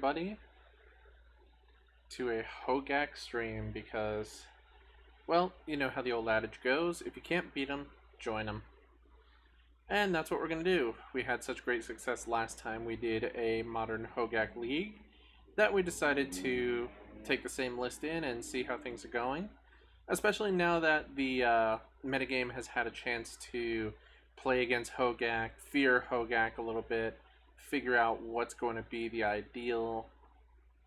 everybody to a Hogaak stream because, well, you know how the old adage goes, if you can't beat them, join them. And that's what we're going to do. We had such great success last time we did a modern Hogaak League that we decided to take the same list in and see how things are going. Especially now that the metagame has had a chance to play against Hogaak, fear Hogaak a little bit, figure out what's going to be the ideal,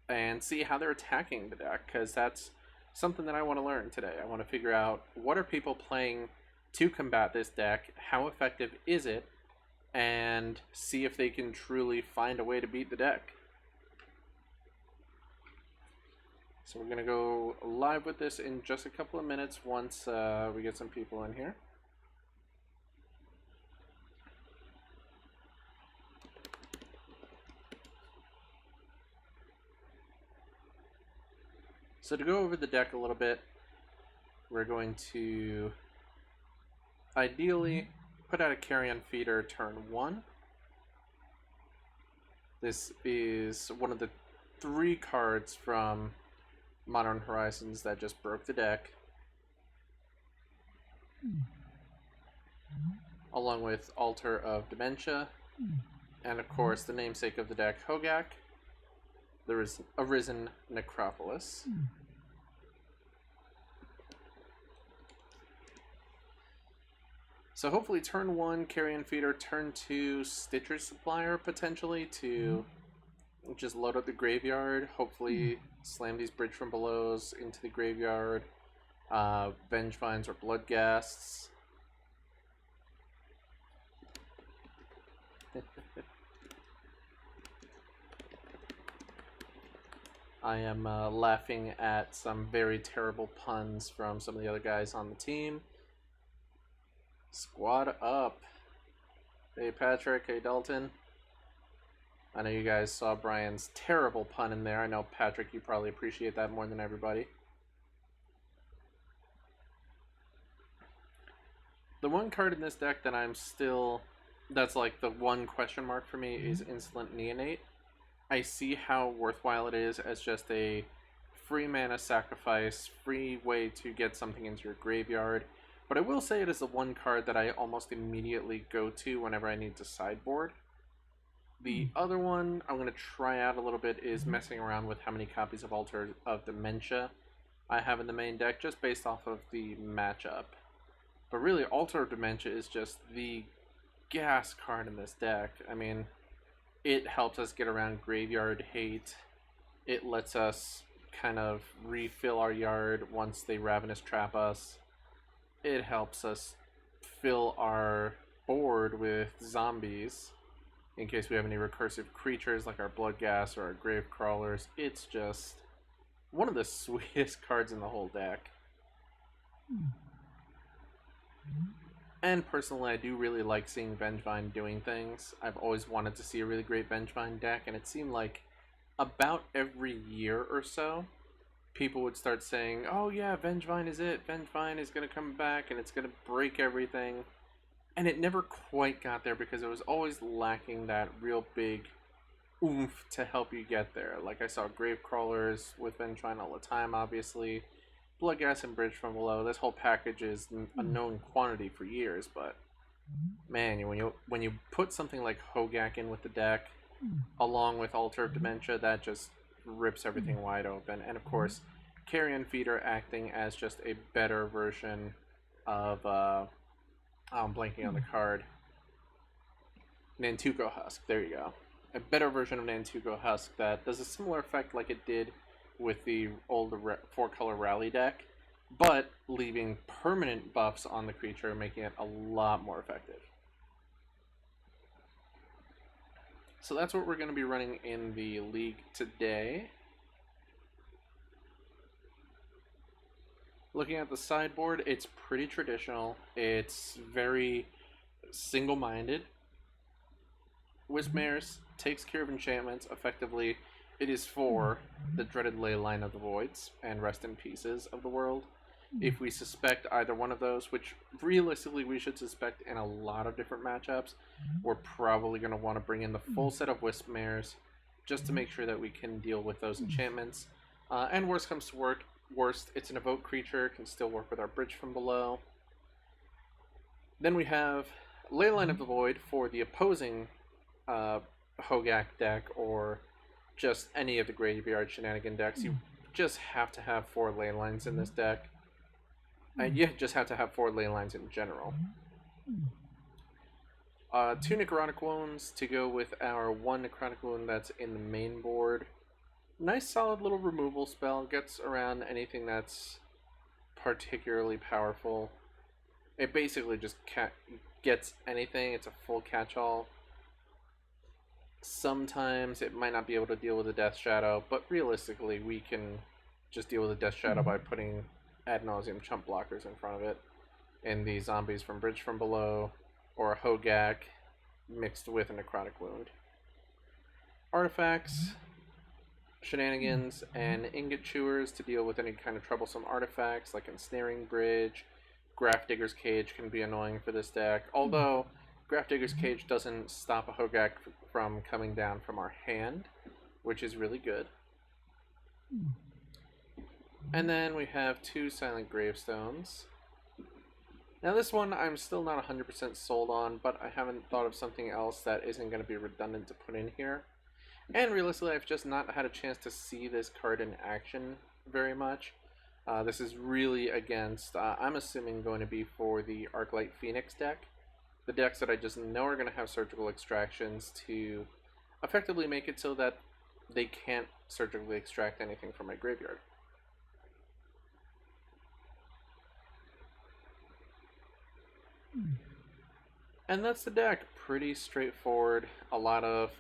and see how they're attacking the deck, because that's something that I want to learn today. I want to figure out what are people playing to combat this deck, how effective is it, and see if they can truly find a way to beat the deck. So we're going to go live with this in just a couple of minutes once we get some people in here. So to go over the deck a little bit, we're going to ideally put out a carrion feeder turn 1. This is one of the 3 cards from Modern Horizons that just broke the deck, along with Altar of Dementia, and of course the namesake of the deck, Hogaak. There is Arisen Necropolis. So hopefully turn 1, Carrion Feeder, turn 2, Stitcher Supplier, potentially, to just load up the graveyard, hopefully slam these Bridge from Belows into the graveyard, Vengevines or Bloodghasts. I am laughing at some very terrible puns from some of the other guys on the team. Squad up. Hey Patrick, hey Dalton. I know you guys saw Brian's terrible pun in there. I know, Patrick, you probably appreciate that more than everybody. The one card in this deck that that's like the one question mark for me is Insolent Neonate. I see how worthwhile it is as just a free mana sacrifice, free way to get something into your graveyard. But I will say it is the one card that I almost immediately go to whenever I need to sideboard. The other one I'm going to try out a little bit is messing around with how many copies of Altar of Dementia I have in the main deck, just based off of the matchup. But really, Altar of Dementia is just the gas card in this deck. I mean, it helps us get around graveyard hate. It lets us kind of refill our yard once they Ravenous Trap us. It helps us fill our board with zombies in case we have any recursive creatures like our Bloodghast or our Grave Crawlers. It's just one of the sweetest cards in the whole deck. And personally, I do really like seeing Vengevine doing things. I've always wanted to see a really great Vengevine deck, and it seemed like about every year or so, people would start saying, oh yeah, Vengevine is it. Vengevine is going to come back, and it's going to break everything. And it never quite got there because it was always lacking that real big oomph to help you get there. Like I saw Grave Crawlers with Vengevine all the time, obviously. Bloodghast and Bridge from Below. This whole package is a known quantity for years, but man, when you put something like Hogaak in with the deck, along with Altar of Dementia, that just rips everything wide open. And of course, Carrion Feeder acting as just a better version of I'm blanking on the card. Nantuko Husk. There you go. A better version of Nantuko Husk that does a similar effect like it did with the old 4-color Rally deck, but leaving permanent buffs on the creature, making it a lot more effective. So that's what we're going to be running in the league today. Looking at the sideboard, it's pretty traditional. It's very single-minded. Wismares takes care of enchantments effectively. It is for the dreaded Ley Line of the Voids and Rest in Pieces of the world. If we suspect either one of those, which realistically we should suspect in a lot of different matchups, we're probably going to want to bring in the full set of Wismares just to make sure that we can deal with those enchantments. And worst comes to worst, it's an evoke creature, can still work with our bridge from below. Then we have Leyline of the Void for the opposing Hogaak deck, or just any of the graveyard shenanigan decks. You just have to have 4 Leylines in this deck. And you just have to have 4 Leylines in general. 2 Necrotic Wounds to go with our 1 Necrotic Wound that's in the main board. Nice solid little removal spell. Gets around anything that's particularly powerful. It basically just gets anything. It's a full catch-all. Sometimes it might not be able to deal with a Death Shadow, but realistically we can just deal with a Death Shadow by putting ad nauseum chump blockers in front of it. And the zombies from Bridge from Below, or a Hogaak mixed with a Necrotic Wound. Artifacts, shenanigans, and Ingot Chewers to deal with any kind of troublesome artifacts, like Ensnaring Bridge. Grafdigger's Cage can be annoying for this deck, although Grafdigger's Cage doesn't stop a Hogaak from coming down from our hand, which is really good. And then we have 2 Silent Gravestones. Now this one I'm still not 100% sold on, but I haven't thought of something else that isn't going to be redundant to put in here. And realistically, I've just not had a chance to see this card in action very much. This is really against, I'm assuming, going to be for the Arclight Phoenix deck. The decks that I just know are going to have surgical extractions to effectively make it so that they can't surgically extract anything from my graveyard. And that's the deck. Pretty straightforward. A lot of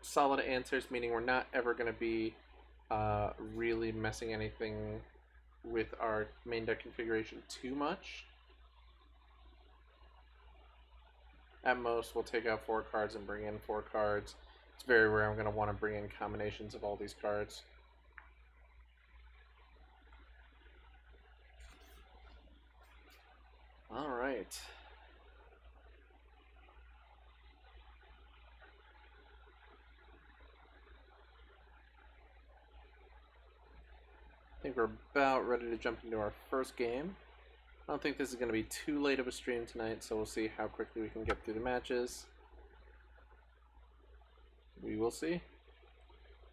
solid answers, meaning we're not ever going to be really messing anything with our main deck configuration too much. At most, we'll take out 4 cards and bring in 4 cards. It's very rare I'm going to want to bring in combinations of all these cards. Alright. I think we're about ready to jump into our first game. I don't think this is going to be too late of a stream tonight, so we'll see how quickly we can get through the matches. We will see.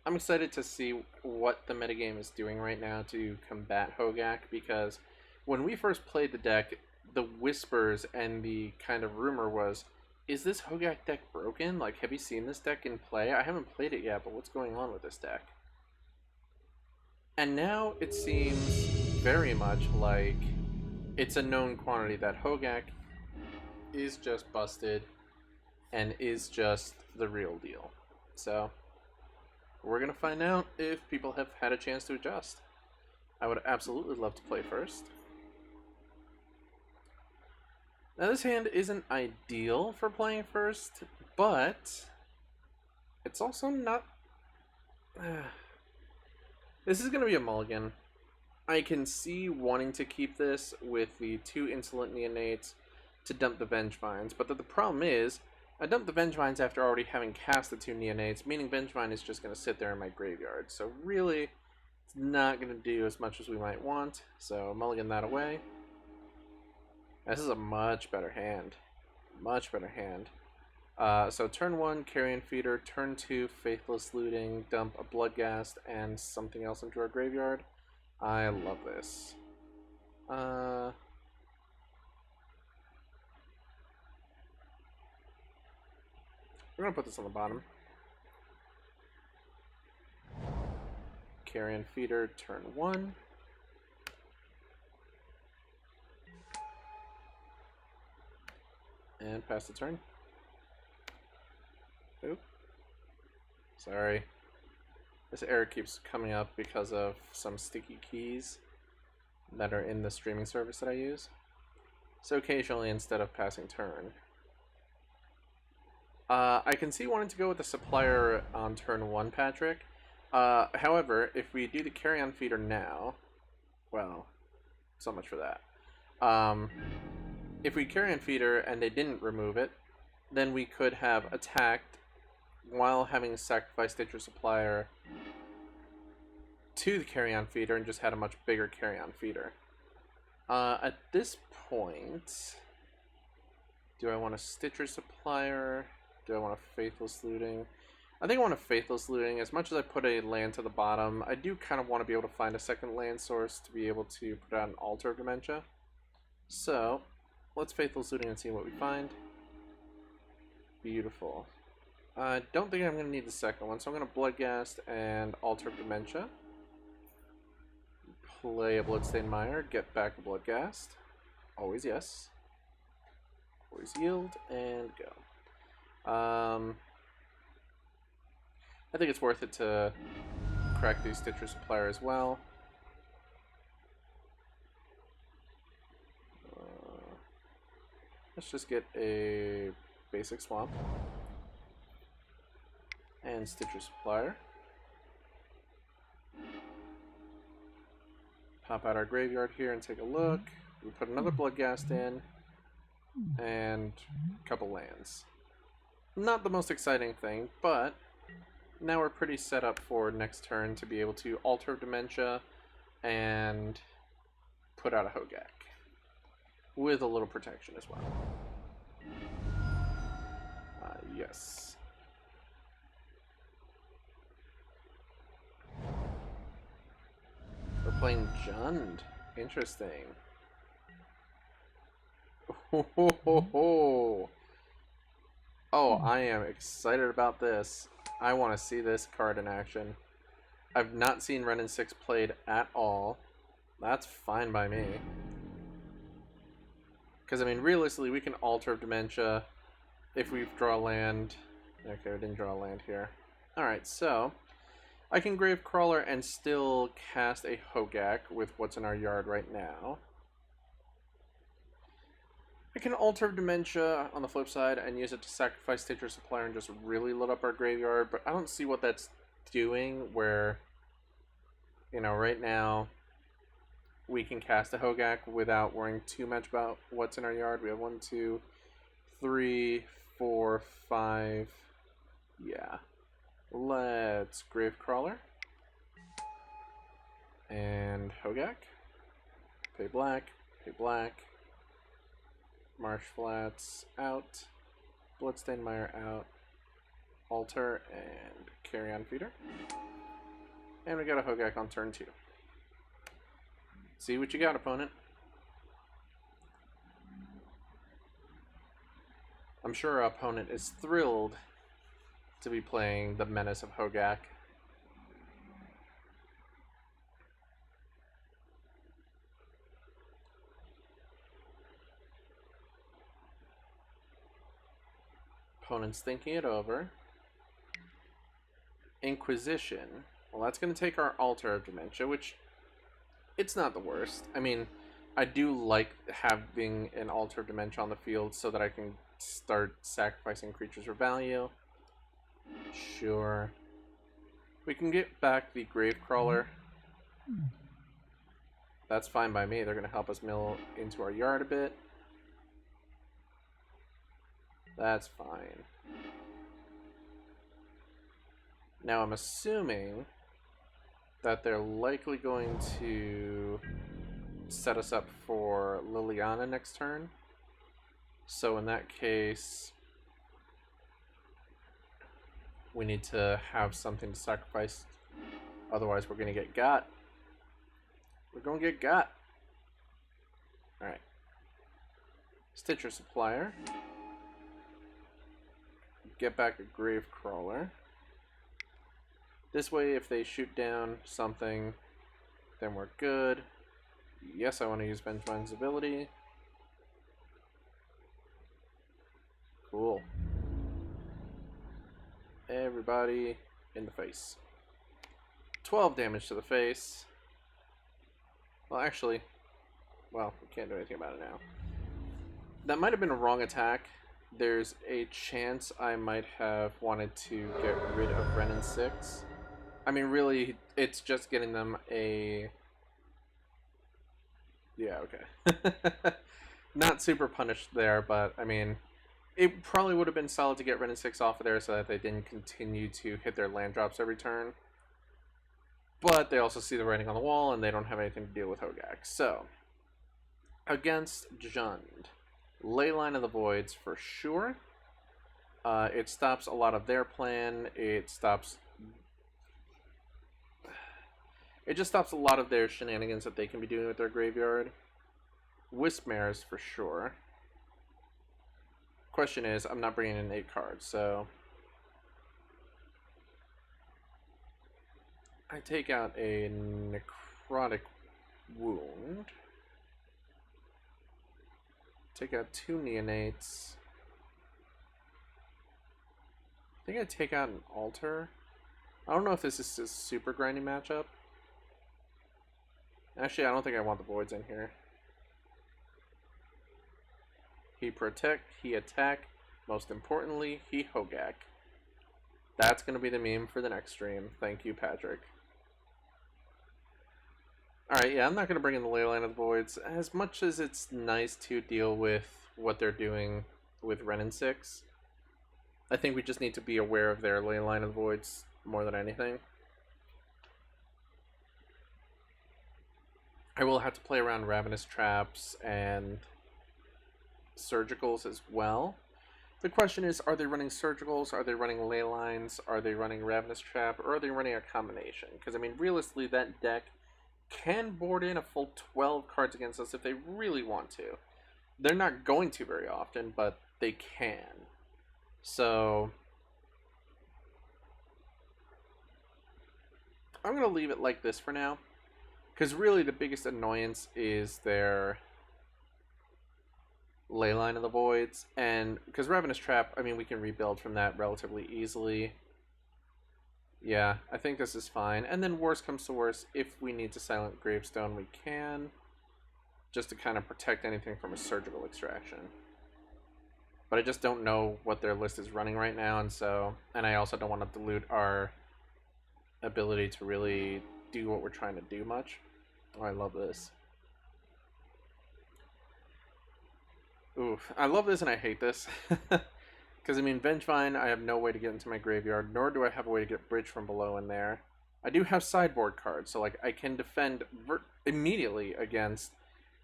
I'm excited to see what the metagame is doing right now to combat Hogaak, because when we first played the deck, the whispers and the kind of rumor was, is this Hogaak deck broken? Like, have you seen this deck in play? I haven't played it yet, but what's going on with this deck? And now it seems very much like it's a known quantity that Hogaak is just busted and is just the real deal. So we're going to find out if people have had a chance to adjust. I would absolutely love to play first. Now this hand isn't ideal for playing first, but it's also not... This is going to be a mulligan. I can see wanting to keep this with the 2 Insolent Neonates to dump the Vengevines, but the problem is, I dumped the Vengevines after already having cast the 2 Neonates, meaning Vengevine is just going to sit there in my graveyard. So really, it's not going to do as much as we might want, so mulligan that away. This is a much better hand. Much better hand. So turn 1, Carrion Feeder. Turn 2, Faithless Looting. Dump a Bloodghast and something else into our graveyard. I love this. We're going to put this on the bottom. Carrion Feeder, turn 1. And pass the turn. Oop. Sorry. This error keeps coming up because of some sticky keys that are in the streaming service that I use. So occasionally, instead of passing turn. I can see wanting to go with the supplier on turn 1, Patrick. However, if we do the Carrion Feeder now, well, so much for that. If we Carrion Feeder and they didn't remove it, then we could have attacked while having sacrificed Stitcher Supplier to the carry-on feeder and just had a much bigger carry-on feeder. At this point, do I want a Stitcher Supplier? Do I want a Faithless Looting? I think I want a Faithless Looting. As much as I put a land to the bottom, I do kind of want to be able to find a second land source to be able to put out an Altar of Dementia. So, let's Faithless Looting and see what we find. Beautiful. I don't think I'm going to need the second one, so I'm going to Bloodghast and Altar of Dementia. Play a Bloodstained Mire, get back a Bloodghast. Always yes. Always yield, and go. I think it's worth it to crack the Stitcher Supplier as well. Let's just get a basic swamp. And Stitcher Supplier. Pop out our graveyard here and take a look. We put another Bloodghast in. And a couple lands. Not the most exciting thing, but now we're pretty set up for next turn to be able to Altar of Dementia and put out a Hogaak. With a little protection as well. Yes. We're playing Jund. Interesting. Oh, I am excited about this. I want to see this card in action. I've not seen Wrenn and 6 played at all. That's fine by me. Because, I mean, realistically, we can Altar of Dementia if we draw land. Okay, we didn't draw a land here. Alright, so I can Gravecrawler and still cast a Hogaak with what's in our yard right now. I can Altar of Dementia on the flip side and use it to sacrifice Stitcher Supplier and just really load up our graveyard, but I don't see what that's doing where, you know, right now we can cast a Hogaak without worrying too much about what's in our yard. We have 1, 2, 3, 4, 5. Yeah. Let's Gravecrawler. And Hogaak. Pay black. Pay black. Marsh Flats out. Bloodstained Mire out. Altar and Carry-On Feeder. And we got a Hogaak on turn 2. See what you got, opponent. I'm sure our opponent is thrilled to be playing the Menace of Hogaak. Opponent's thinking it over. Inquisition. Well, that's going to take our Altar of Dementia, which it's not the worst. I mean, I do like having an Altar of Dementia on the field so that I can start sacrificing creatures for value. Sure. We can get back the Gravecrawler. That's fine by me. They're going to help us mill into our yard a bit. That's fine. Now I'm assuming that they're likely going to set us up for Liliana next turn. So in that case, we need to have something to sacrifice. Otherwise, we're going to get got. We're going to get got. Alright. Stitcher Supplier. Get back a Gravecrawler. This way, if they shoot down something, then we're good. Yes, I want to use Benjamin's ability. Cool. Everybody in the face. 12 damage to the face. Well, actually, well, we can't do anything about it now. That might have been a wrong attack. There's a chance I might have wanted to get rid of Wrenn and 6. I mean, really, it's just getting them a... Yeah, okay. Not super punished there, but, I mean, It probably would have been solid to get Ren and 6 off of there so that they didn't continue to hit their land drops every turn. But they also see the writing on the wall, and they don't have anything to deal with Hogaak. So, against Jund, Leyline of the Voids for sure. It stops a lot of their plan. It just stops a lot of their shenanigans that they can be doing with their graveyard. Wisp-Mares for sure. Question is, I'm not bringing in 8 cards, so I take out a Necrotic Wound. Take out 2 Neonates. I think I take out an Altar. I don't know if this is a super grindy matchup. Actually, I don't think I want the Voids in here. He protect, he attack. Most importantly, he Hogaak. That's going to be the meme for the next stream. Thank you, Patrick. Alright, yeah, I'm not going to bring in the Leyline of the Voids. As much as it's nice to deal with what they're doing with Ren and 6, I think we just need to be aware of their Leyline of the Voids more than anything. I will have to play around Ravenous Traps and Surgicals as well. The question is, are they running Surgicals? Are they running Leylines? Are they running Ravenous Trap? Or are they running a combination? Because, I mean, realistically, that deck can board in a full 12 cards against us if they really want to. They're not going to very often, but they can. So I'm going to leave it like this for now. Because really the biggest annoyance is their Leyline of the Voids. And because Ravenous Trap, I mean, we can rebuild from that relatively easily. Yeah, I think this is fine. And then worst comes to worst, if we need to Silent Gravestone, we can. Just to kind of protect anything from a surgical extraction. But I just don't know what their list is running right now, and I also don't want to dilute our ability to really do what we're trying to do much. Oh, I love this. Oof, I love this and I hate this. Because, I mean, Vengevine, I have no way to get into my graveyard, nor do I have a way to get Bridge from below in there. I do have sideboard cards, so, like, I can defend immediately against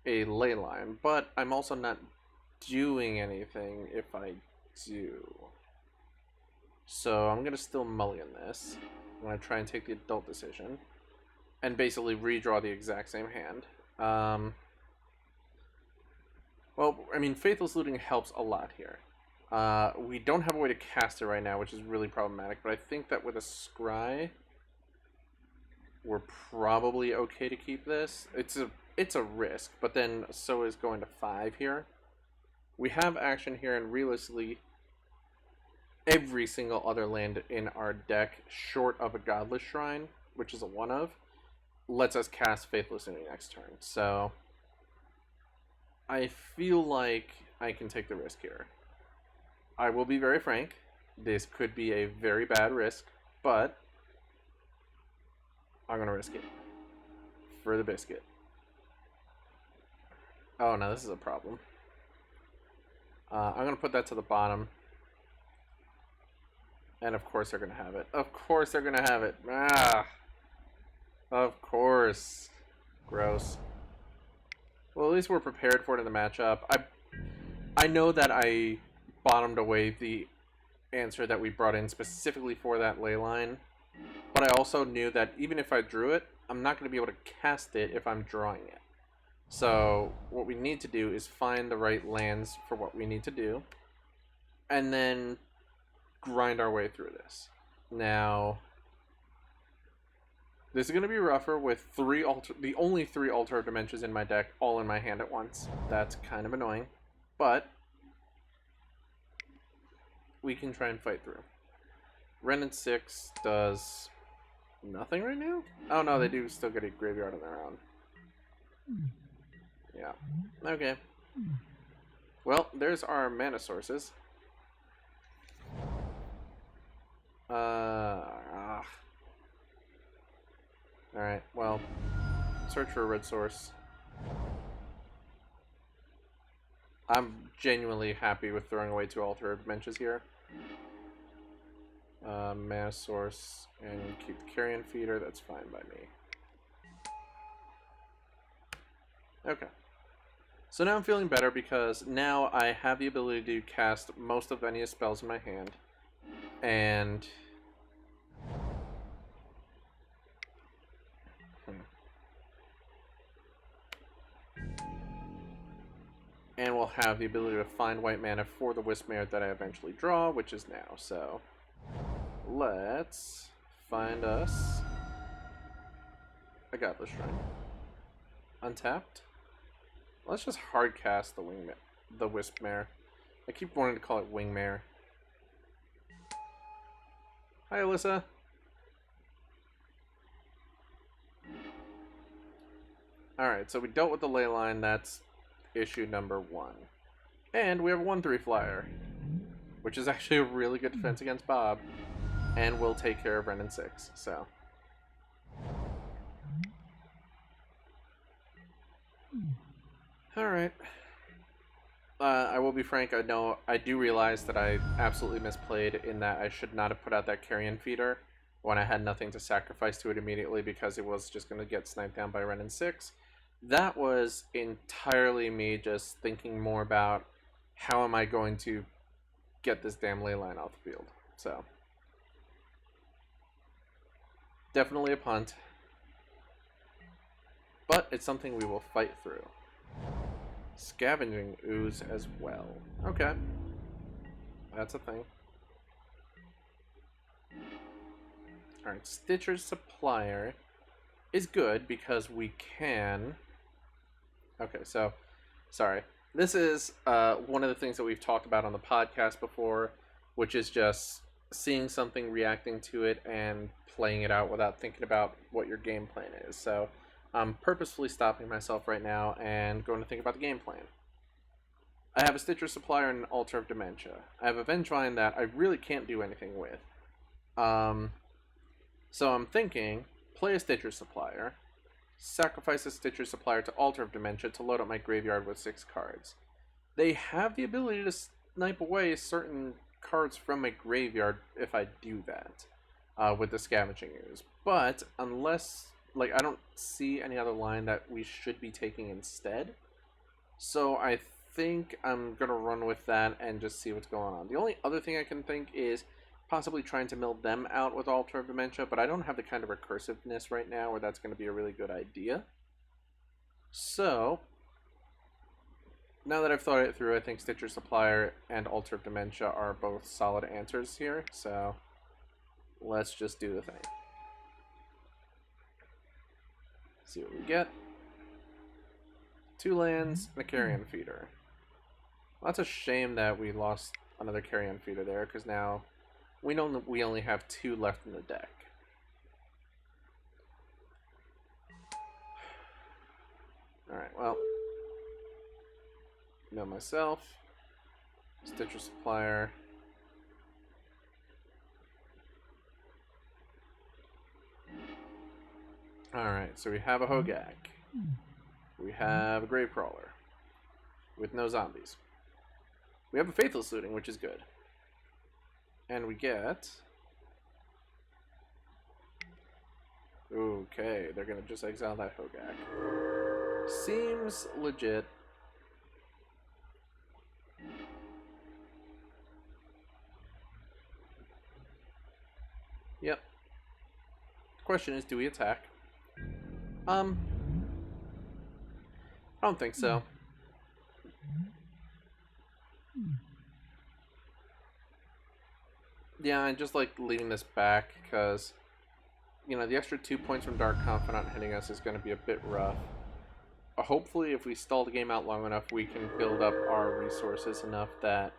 a Leyline, but I'm also not doing anything if I do. So I'm going to still mulligan this. I'm going to try and take the adult decision. And basically redraw the exact same hand. Well, I mean, Faithless Looting helps a lot here. We don't have a way to cast it right now, which is really problematic, but I think that with a Scry, we're probably okay to keep this. It's a risk, but then so is going to 5 here. We have action here, and realistically, every single other land in our deck, short of a Godless Shrine, which is a 1-of, lets us cast Faithless Looting next turn. So I feel like I can take the risk here. I will be very frank. This could be a very bad risk, but I'm going to risk it. For the biscuit. Oh, no, this is a problem. I'm going to put that to the bottom. And of course they're going to have it. Of course they're going to have it. Ah! Of course. Gross. Well, at least we're prepared for it in the matchup. I know that I bottomed away the answer that we brought in specifically for that Leyline. But I also knew that even if I drew it, I'm not going to be able to cast it if I'm drawing it. So what we need to do is find the right lands for what we need to do, and then grind our way through this. Now, this is going to be rougher with the only 3 Altar of Dimensions in my deck all in my hand at once. That's kind of annoying, but we can try and fight through. Ren and 6 does nothing right now? Oh no, they do still get a graveyard on their own. Yeah. Okay. Well, there's our mana sources. Alright, well, search for a red source. I'm genuinely happy with throwing away 2 Altar of Dementias here. Mana Source, and keep the Carrion Feeder, that's fine by me. Okay. So now I'm feeling better because now I have the ability to cast most of any spells in my hand. And... And we'll have the ability to find white mana for the Wisp-Mare that I eventually draw, which is now. So, let's find us a Godless Shrine. Untapped. Let's just hard cast the Wisp-Mare. I keep wanting to call it Wingmare. Hi, Alyssa. Alright, so we dealt with the ley line. That's issue number 1. And we have a 1/3 flyer, which is actually a really good defense against Bob. And will take care of Renin 6, so... Alright. I will be frank, I do realize that I absolutely misplayed in that I should not have put out that Carrion Feeder when I had nothing to sacrifice to it immediately because it was just going to get sniped down by Renin 6. That was entirely me just thinking more about how am I going to get this damn ley line off the field. So, definitely a punt. But it's something we will fight through. Scavenging Ooze as well. Okay. That's a thing. Alright, Stitcher's Supplier is good because we can... Okay, so... Sorry. This is one of the things that we've talked about on the podcast before, which is just seeing something, reacting to it, and playing it out without thinking about what your game plan is. So... I'm purposefully stopping myself right now and going to think about the game plan. I have a Stitcher Supplier and an Altar of Dementia. I have a Vengevine that I really can't do anything with. So I'm thinking, play a Stitcher Supplier, sacrifice a Stitcher Supplier to Altar of Dementia to load up my graveyard with 6 cards. They have the ability to snipe away certain cards from my graveyard if I do that with the Scavenging Ooze. But unless... Like, I don't see any other line that we should be taking instead. So I think I'm going to run with that and just see what's going on. The only other thing I can think is possibly trying to mill them out with Altar of Dementia, but I don't have the kind of recursiveness right now where that's going to be a really good idea. So, now that I've thought it through, I think Stitcher Supplier and Altar of Dementia are both solid answers here. So, let's just do the thing. See what we get. 2 lands and a Carrion Feeder. Well, that's a shame that we lost another Carrion Feeder there, because now we know that we only have 2 left in the deck. Alright, well. Know myself. Stitcher Supplier. Alright, so we have a Hogaak. We have a Gravecrawler. With no zombies. We have a Faithless Looting, which is good. And we get... Okay, they're gonna just exile that Hogaak. Seems legit. Yep. The question is, do we attack? I don't think so. Yeah, I just like leaving this back because, you know, the extra 2 points from Dark Confidant hitting us is going to be a bit rough. Hopefully, if we stall the game out long enough, we can build up our resources enough that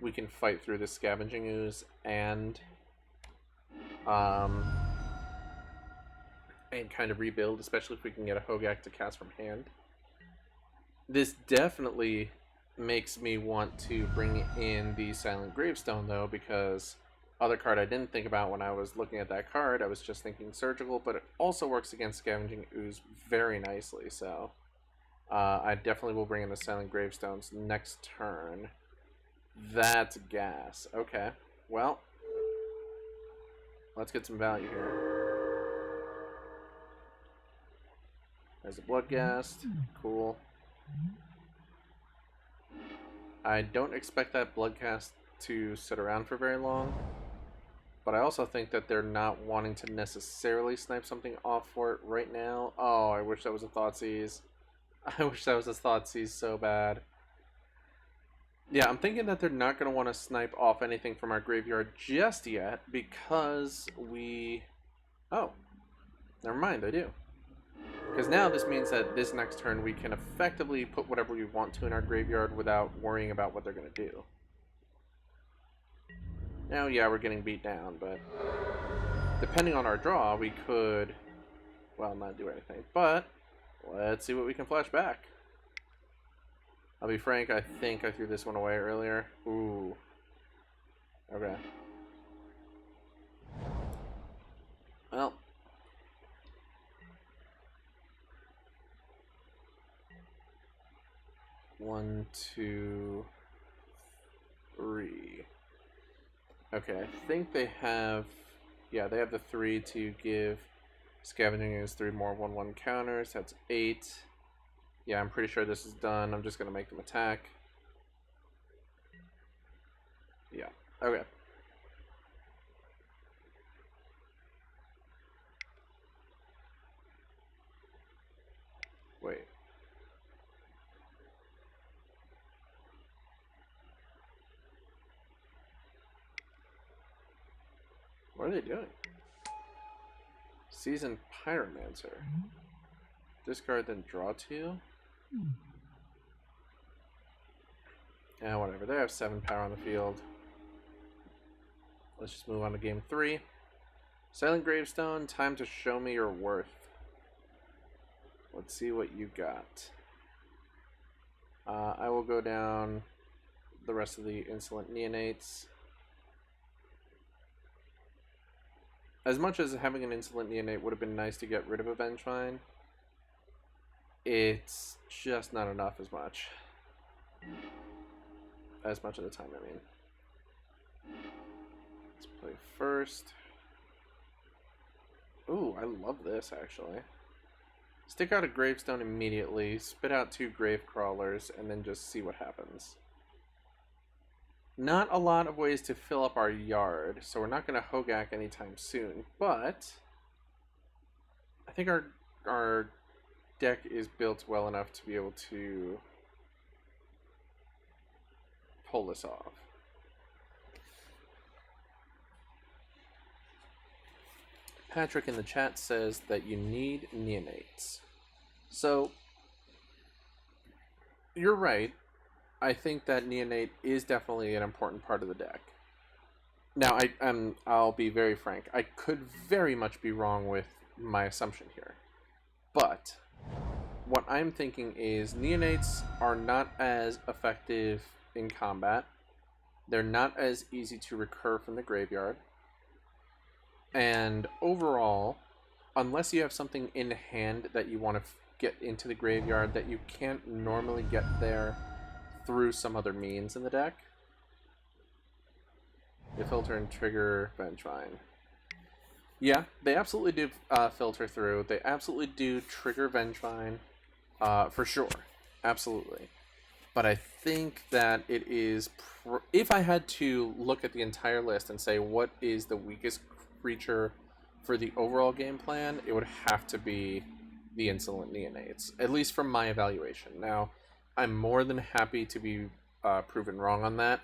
we can fight through the Scavenging Ooze and kind of rebuild, especially if we can get a Hogaak to cast from hand. This definitely makes me want to bring in the Silent Gravestone, though, because other card I didn't think about when I was looking at that card, I was just thinking Surgical, but it also works against Scavenging Ooze very nicely, so I definitely will bring in the Silent Gravestones next turn. That's gas. Okay. Well, let's get some value here. There's a Bloodghast. Cool. I don't expect that Bloodghast to sit around for very long. But I also think that they're not wanting to necessarily snipe something off for it right now. Oh, I wish that was a Thoughtseize. I wish that was a Thoughtseize so bad. Yeah, I'm thinking that they're not going to want to snipe off anything from our graveyard just yet because we... Oh, never mind, I do. Because now this means that this next turn we can effectively put whatever we want to in our graveyard without worrying about what they're going to do. Now, yeah, we're getting beat down, but depending on our draw, we could, well, not do anything. But let's see what we can flash back. I'll be frank, I think I threw this one away earlier. Ooh. Okay. Well. One, two, three. Okay, I think they have... Yeah, they have the 3 to give Scavenging is 3 more 1/1 counters. That's 8. Yeah, I'm pretty sure this is done. I'm just going to make them attack. Yeah, okay. Wait. What are they doing? Seasoned Pyromancer. Discard, then draw 2? Yeah, whatever. They have 7 power on the field. Let's just move on to game 3. Silent Gravestone, time to show me your worth. Let's see what you got. I will go down the rest of the Insolent Neonates. As much as having an Insolent Neonate would have been nice to get rid of a Vengevine, it's just not enough as much. As much of the time, I mean. Let's play first. Ooh, I love this, actually. Stick out a Gravestone immediately, spit out 2 Grave Crawlers, and then just see what happens. Not a lot of ways to fill up our yard, so we're not going to Hogaak anytime soon, but I think our deck is built well enough to be able to pull this off. Patrick in the chat says that you need Neonates. So, you're right. I think that Neonate is definitely an important part of the deck. Now, I'll be very frank. I could very much be wrong with my assumption here. But what I'm thinking is Neonates are not as effective in combat. They're not as easy to recur from the graveyard. And overall, unless you have something in hand that you want to get into the graveyard that you can't normally get there through some other means in the deck, they filter and trigger Vengevine. Yeah, they absolutely do filter through. They absolutely do trigger Vengevine, for sure. Absolutely. But I think that it is... if I had to look at the entire list and say what is the weakest creature for the overall game plan, it would have to be the Insolent Neonates, at least from my evaluation. Now, I'm more than happy to be proven wrong on that.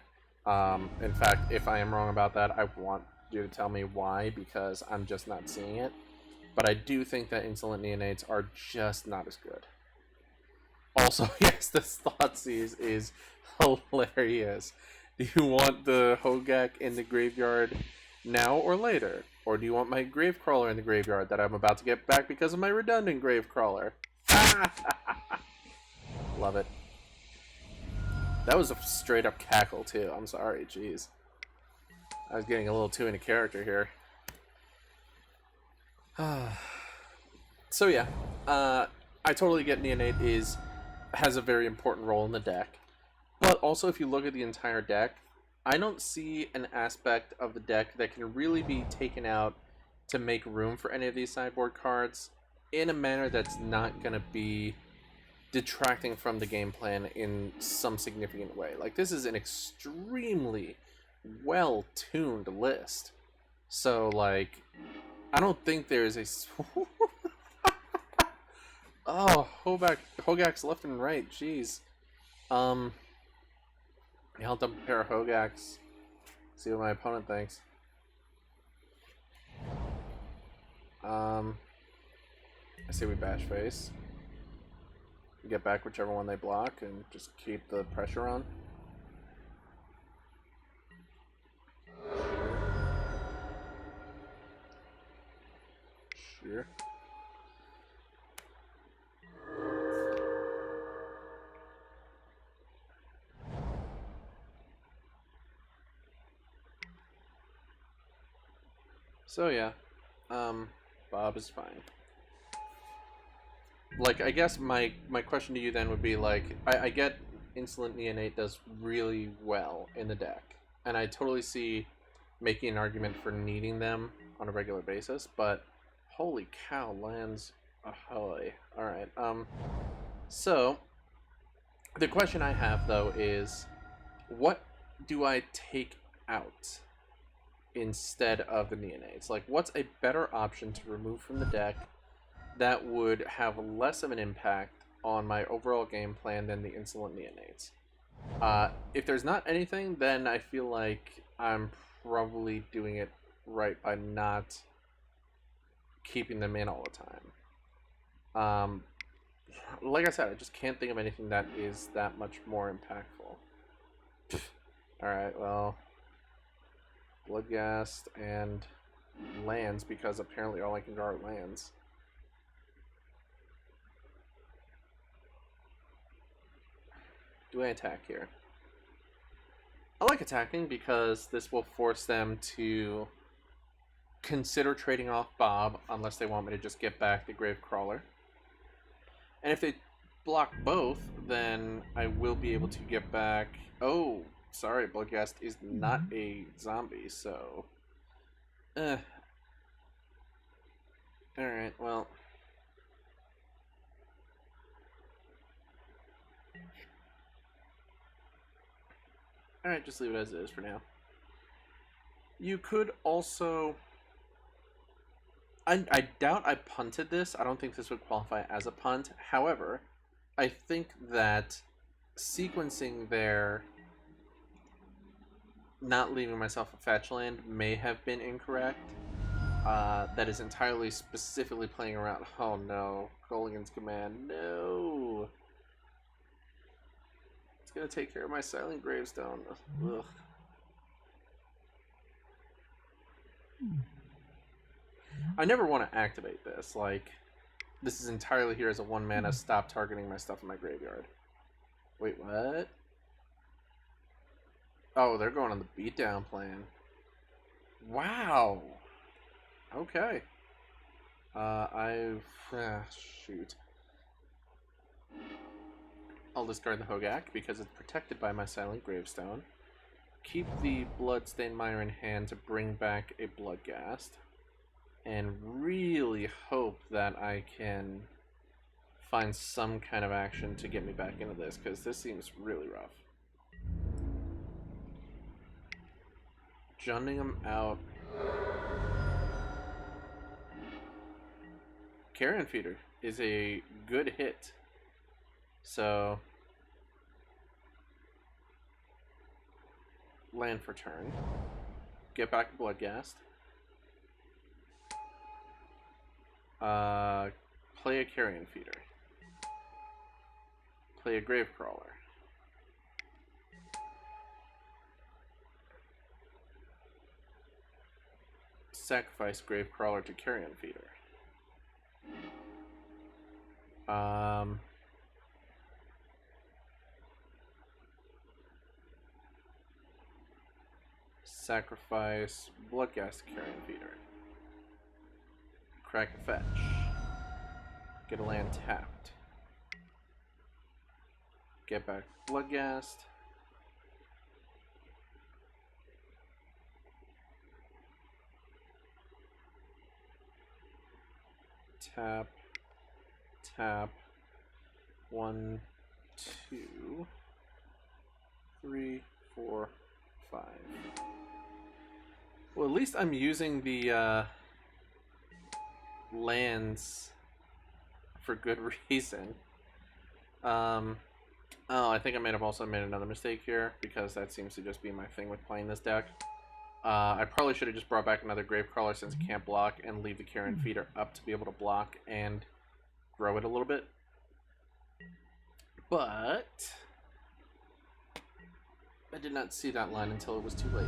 In fact, if I am wrong about that, I want you to tell me why, because I'm just not seeing it. But I do think that Insolent Neonates are just not as good. Also, yes, this Thoughtseize is hilarious. Do you want the Hogaak in the graveyard now or later? Or do you want my Gravecrawler in the graveyard that I'm about to get back because of my redundant Gravecrawler? Love it. That was a straight up cackle too. I'm sorry, jeez. I was getting a little too into character here. So yeah, I totally get Neonate is has a very important role in the deck. But also, if you look at the entire deck, I don't see an aspect of the deck that can really be taken out to make room for any of these sideboard cards in a manner that's not going to be detracting from the game plan in some significant way. Like, this is an extremely well-tuned list. So, like, I don't think there's a... Oh, Hogaak's left and right, jeez. I'll dump a pair of Hogaaks. See what my opponent thinks. I say we bash face. Get back whichever one they block and just keep the pressure on. Sure. So yeah, Bob is fine. Like, I guess my question to you then would be, like, I get Insolent Neonate does really well in the deck, and I totally see making an argument for needing them on a regular basis, but holy cow, lands ahoy. Alright, so the question I have, though, is what do I take out instead of the Neonates? Like, what's a better option to remove from the deck that would have less of an impact on my overall game plan than the Insolent Neonates? If there's not anything, then I feel like I'm probably doing it right by not keeping them in all the time. Like I said, I just can't think of anything that is that much more impactful. Alright, well, Bloodghast and lands, because apparently all I can draw are lands. Do I attack here? I like attacking because this will force them to consider trading off Bob unless they want me to just get back the Gravecrawler. And if they block both, then I will be able to get back... Oh, sorry, Bloodghast is not a zombie, so... Alright, well... Alright, just leave it as it is for now. You could also... I doubt I punted this. I don't think this would qualify as a punt. However, I think that sequencing there, not leaving myself a fetch land, may have been incorrect. That is entirely specifically playing around. Oh no, Gulligan's Command, no! It's gonna take care of my Silent Gravestone. Ugh. I never want to activate this. Like, this is entirely here as a 1-mana stop targeting my stuff in my graveyard. Wait, what? Oh, they're going on the beatdown plan. Wow. Okay. Shoot. I'll discard the Hogaak because it's protected by my Silent Gravestone. Keep the Bloodstained Mire in hand to bring back a Bloodghast. And really hope that I can find some kind of action to get me back into this, because this seems really rough. Junning them out. Carrion Feeder is a good hit. So, land for turn. Get back a Bloodghast. Play a Carrion Feeder. Play a Gravecrawler. Sacrifice Gravecrawler to Carrion Feeder. Sacrifice Bloodghast to Carrion Feeder. Crack a fetch. Get a land tapped. Get back Bloodghast. Tap. Tap. 1, 2, 3, 4, 5. Well, at least I'm using the lands for good reason. Oh, I think I might have also made another mistake here, because that seems to just be my thing with playing this deck. I probably should have just brought back another Gravecrawler since it can't block, and leave the Carrion Feeder up to be able to block and grow it a little bit. But I did not see that line until it was too late.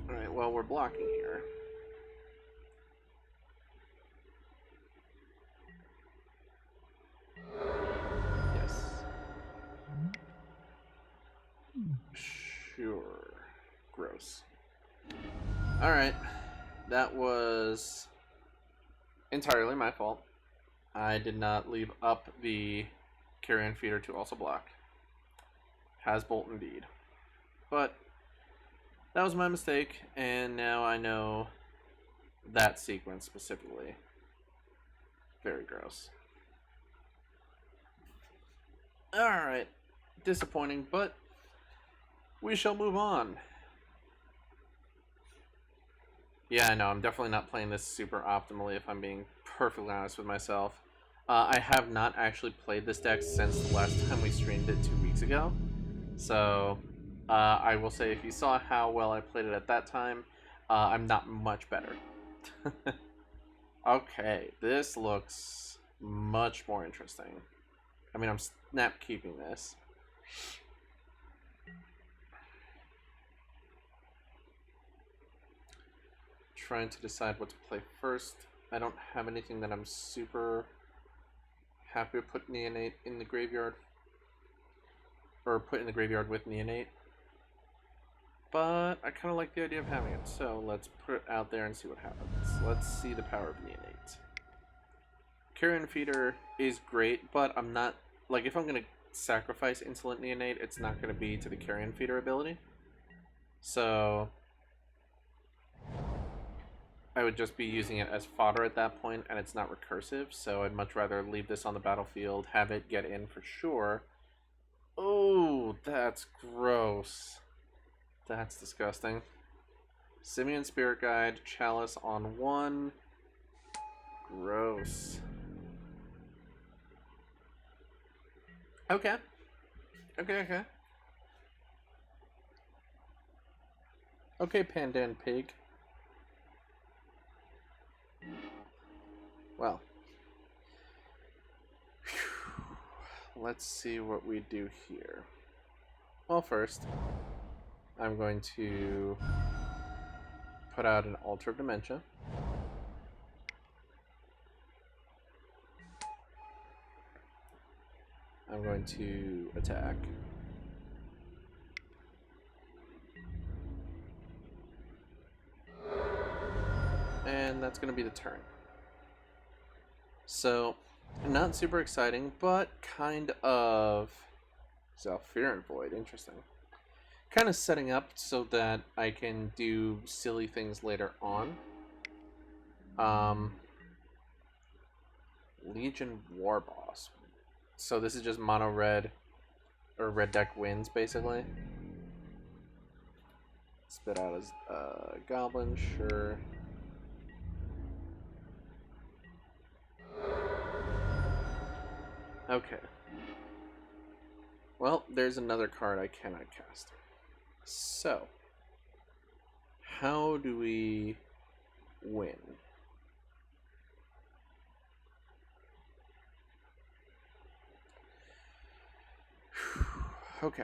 Alright, well, we're blocking here. Yes. Sure. Gross. Alright. That was entirely my fault. I did not leave up the Carrion Feeder to also block. Has Bolt indeed. But that was my mistake, and now I know that sequence specifically. Very gross. Alright. Disappointing, but we shall move on. Yeah, I know, I'm definitely not playing this super optimally, if I'm being perfectly honest with myself. I have not actually played this deck since the last time we streamed it 2 weeks ago. So, I will say if you saw how well I played it at that time, I'm not much better. Okay, this looks much more interesting. I mean, I'm snap keeping this. Trying to decide what to play first. I don't have anything that I'm super happy to put Neonate in the graveyard. Or put in the graveyard with Neonate. But I kind of like the idea of having it, so let's put it out there and see what happens. Let's see the power of Neonate. Carrion Feeder is great, but I'm not... Like, if I'm going to sacrifice Insolent Neonate, it's not going to be to the Carrion Feeder ability. So I would just be using it as fodder at that point, and it's not recursive, so I'd much rather leave this on the battlefield, have it get in for sure. Oh, that's gross. That's disgusting. Simian Spirit Guide, Chalice on 1. Gross. Okay. Okay. Okay, Pandan Pig. Well. Whew. Let's see what we do here. Well, first, I'm going to put out an Altar of Dementia. I'm going to attack. And that's going to be the turn. So, not super exciting, but kind of... Fear and Void, interesting. Kind of setting up so that I can do silly things later on. Legion Warboss. So this is just mono red, or red deck wins, basically. Spit out as Goblin, sure. Okay. Well, there's another card I cannot cast. So, how do we win? Okay.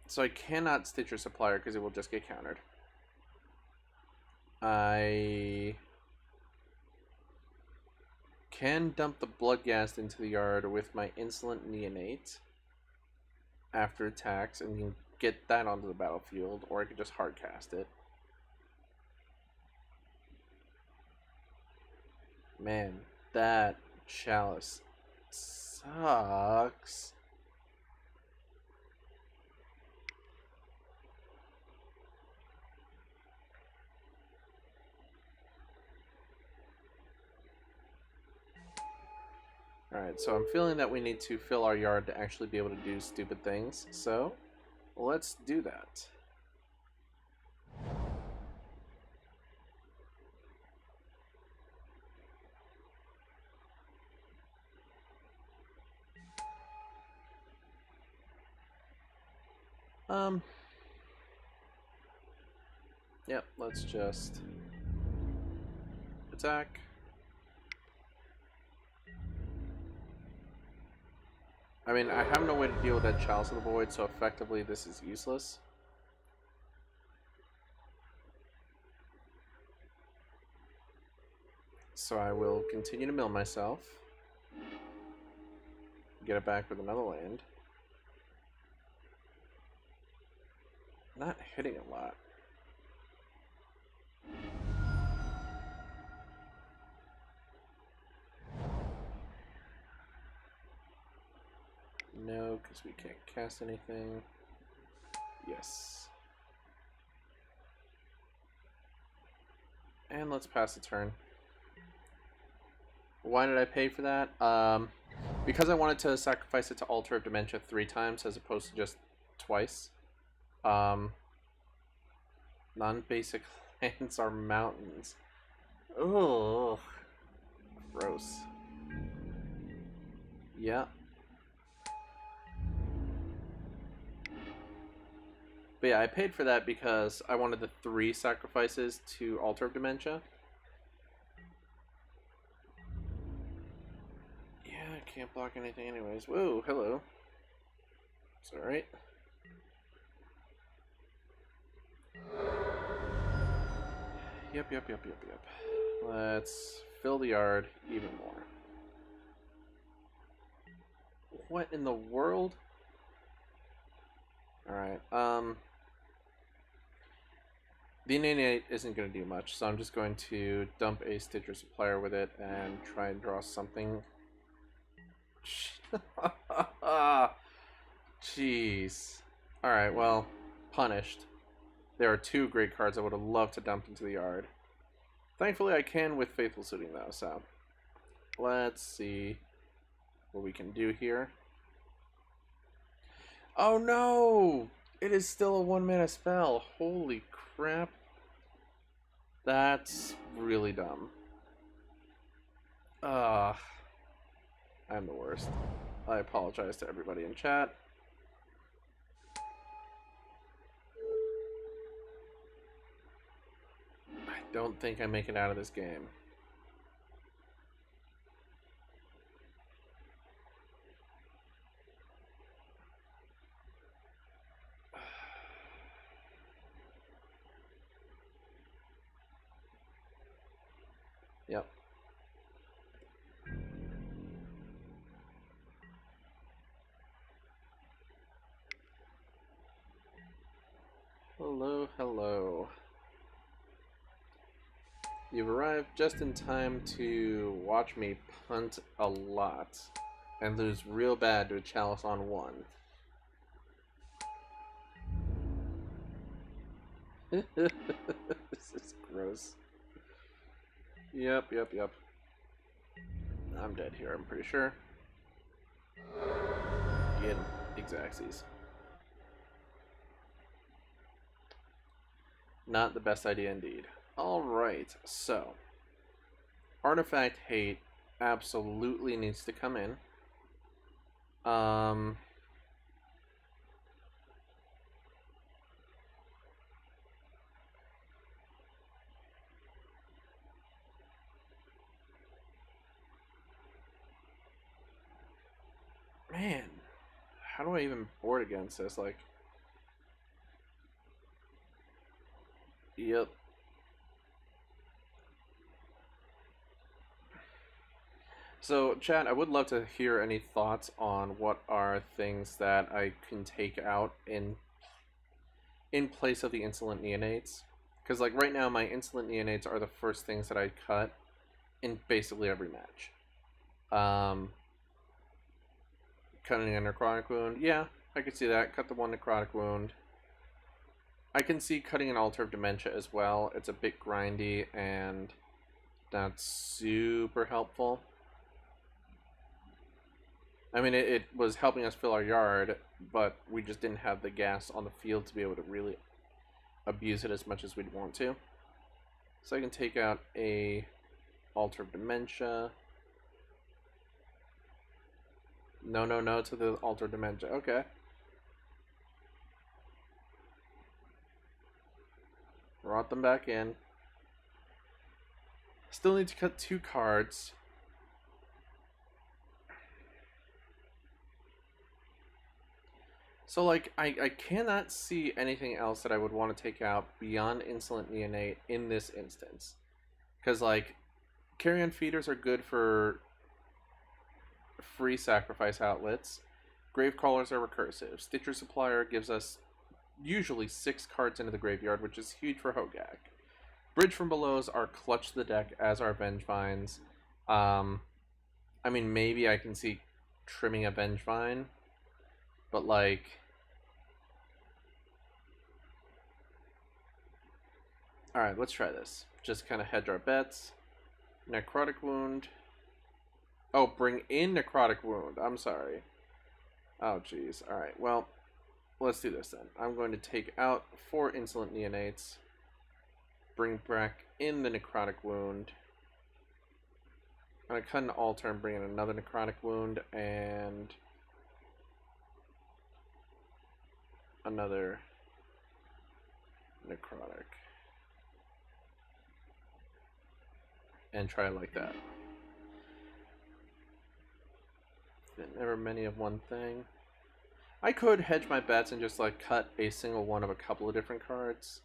So I cannot Stitcher Supplier because it will just get countered. I can dump the Bloodghast into the yard with my Insolent Neonate after attacks, and get that onto the battlefield, or I could just hardcast it. Man, that chalice sucks. Alright, so I'm feeling that we need to fill our yard to actually be able to do stupid things, so let's do that. Yep, let's just attack. I mean, I have no way to deal with that Chalice of the Void, so effectively this is useless. So I will continue to mill myself. Get it back with another land. Not hitting a lot. No, because we can't cast anything. Yes. And let's pass the turn. Why did I pay for that? Because I wanted to sacrifice it to Altar of Dementia 3 times as opposed to just twice. Non-basic lands are mountains. Ugh. Gross. Yeah. But yeah, I paid for that because I wanted the 3 sacrifices to Altar of Dementia. Yeah, I can't block anything anyways. Whoa, hello. It's alright. Yep. Let's fill the yard even more. What in the world? Alright, the innate isn't going to do much, so I'm just going to dump a Stitcher Supplier with it and try and draw something. Jeez. Alright, well, punished. There are 2 great cards I would have loved to dump into the yard. Thankfully I can with Faithful Suiting though, so let's see what we can do here. Oh no! It is still a 1-mana spell. Holy crap. That's really dumb. I'm the worst. I apologize to everybody in chat. I don't think I make it out of this game. Yep. Hello, hello. You've arrived just in time to watch me punt a lot and lose real bad to a Chalice on 1. This is gross. Yep. I'm dead here, I'm pretty sure. Get him. Exactsies. Not the best idea indeed. Alright, so. Artifact Hate absolutely needs to come in. Man, how do I even board against this? Like, yep. So, chat, I would love to hear any thoughts on what are things that I can take out in in place of the insolent neonates. Because, like, right now, my insolent neonates are the first things that I cut in basically every match. Cutting a necrotic wound. Yeah, I could see that. Cut the one necrotic wound. I can see cutting an Altar of Dementia as well. It's a bit grindy, and that's super helpful. I mean, it was helping us fill our yard, but we just didn't have the gas on the field to be able to really abuse it as much as we'd want to. So I can take out a Altar of Dementia. No to the Altar of Dementia. Okay. Brought them back in. Still need to cut 2 cards. So, like, I cannot see anything else that I would want to take out beyond Insolent Neonate in this instance. Because, like, Carrion Feeders are good for free sacrifice outlets. Gravecrawlers are recursive. Stitcher Supplier gives us usually 6 cards into the graveyard, which is huge for Hogaak. Bridge from Belows are clutch the deck, as are Vengevines. I mean, maybe I can see trimming a Vengevine, but, like, alright, let's try this. Just kind of hedge our bets. Necrotic Wound. Oh, bring in Necrotic Wound. I'm sorry. Oh, jeez. Alright, well, let's do this then. I'm going to take out 4 Insolent Neonates. Bring back in the Necrotic Wound. I'm going to cut an Altar and bring in another Necrotic Wound and another Necrotic. And try it like that. Never many of one thing. I could hedge my bets and just, like, cut a single one of a couple of different cards.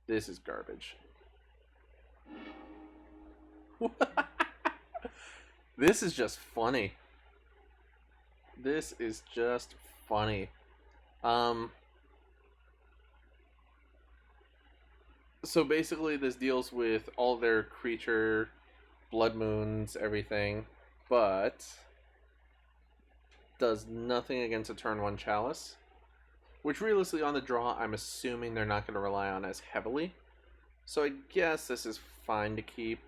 This is garbage. This is just funny. This is just funny. So basically this deals with all their creature, blood moons, everything, but does nothing against a turn 1 Chalice, which realistically on the draw I'm assuming they're not going to rely on as heavily. So I guess this is fine to keep,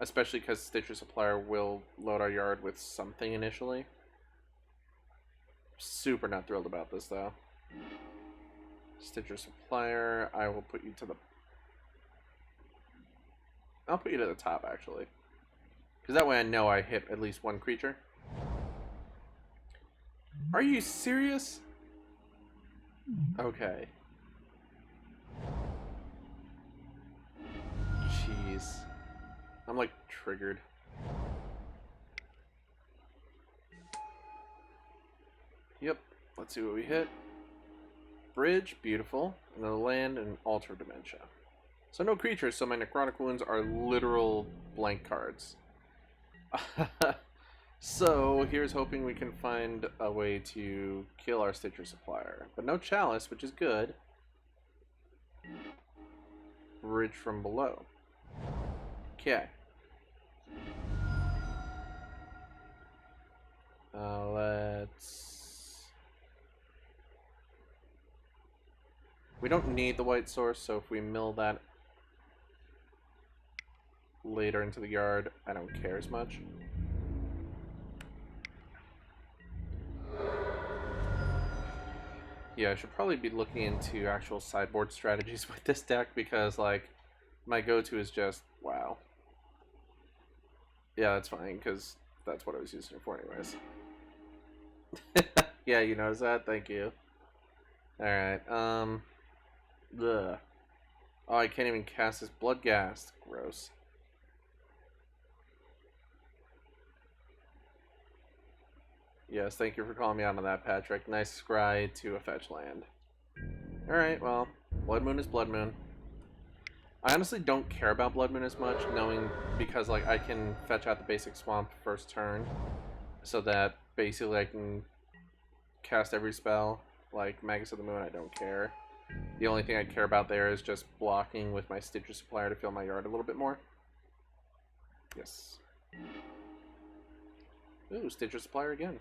especially because Stitcher Supplier will load our yard with something initially. Super not thrilled about this though. Stitcher Supplier, I will put you to the... I'll put you to the top actually, because that way I know I hit at least one creature. Are you serious? Okay. Jeez. I'm like triggered. Yep. Let's see what we hit. Bridge, beautiful. Another land and Altar of Dementia. So no creatures, so my Necrotic Wounds are literal blank cards. So here's hoping we can find a way to kill our Stitcher Supplier. But no Chalice, which is good. Bridge from Below. Okay. Let's... We don't need the white source, so if we mill that later into the yard, I don't care as much. Yeah, I should probably be looking into actual sideboard strategies with this deck because, like, my go-to is just, wow. Yeah, that's fine, because that's what I was using it for anyways. Yeah, you notice that? Thank you. Alright, ugh. Oh, I can't even cast this Bloodghast. Gross. Yes, thank you for calling me out on that, Patrick. Nice scry to a fetch land. Alright, well, Blood Moon is Blood Moon. I honestly don't care about Blood Moon as much, knowing because, like, I can fetch out the basic swamp first turn, so that basically I can cast every spell. Like Magus of the Moon, I don't care. The only thing I care about there is just blocking with my Stitcher Supplier to fill my yard a little bit more. Yes. Ooh, Stitcher Supplier again.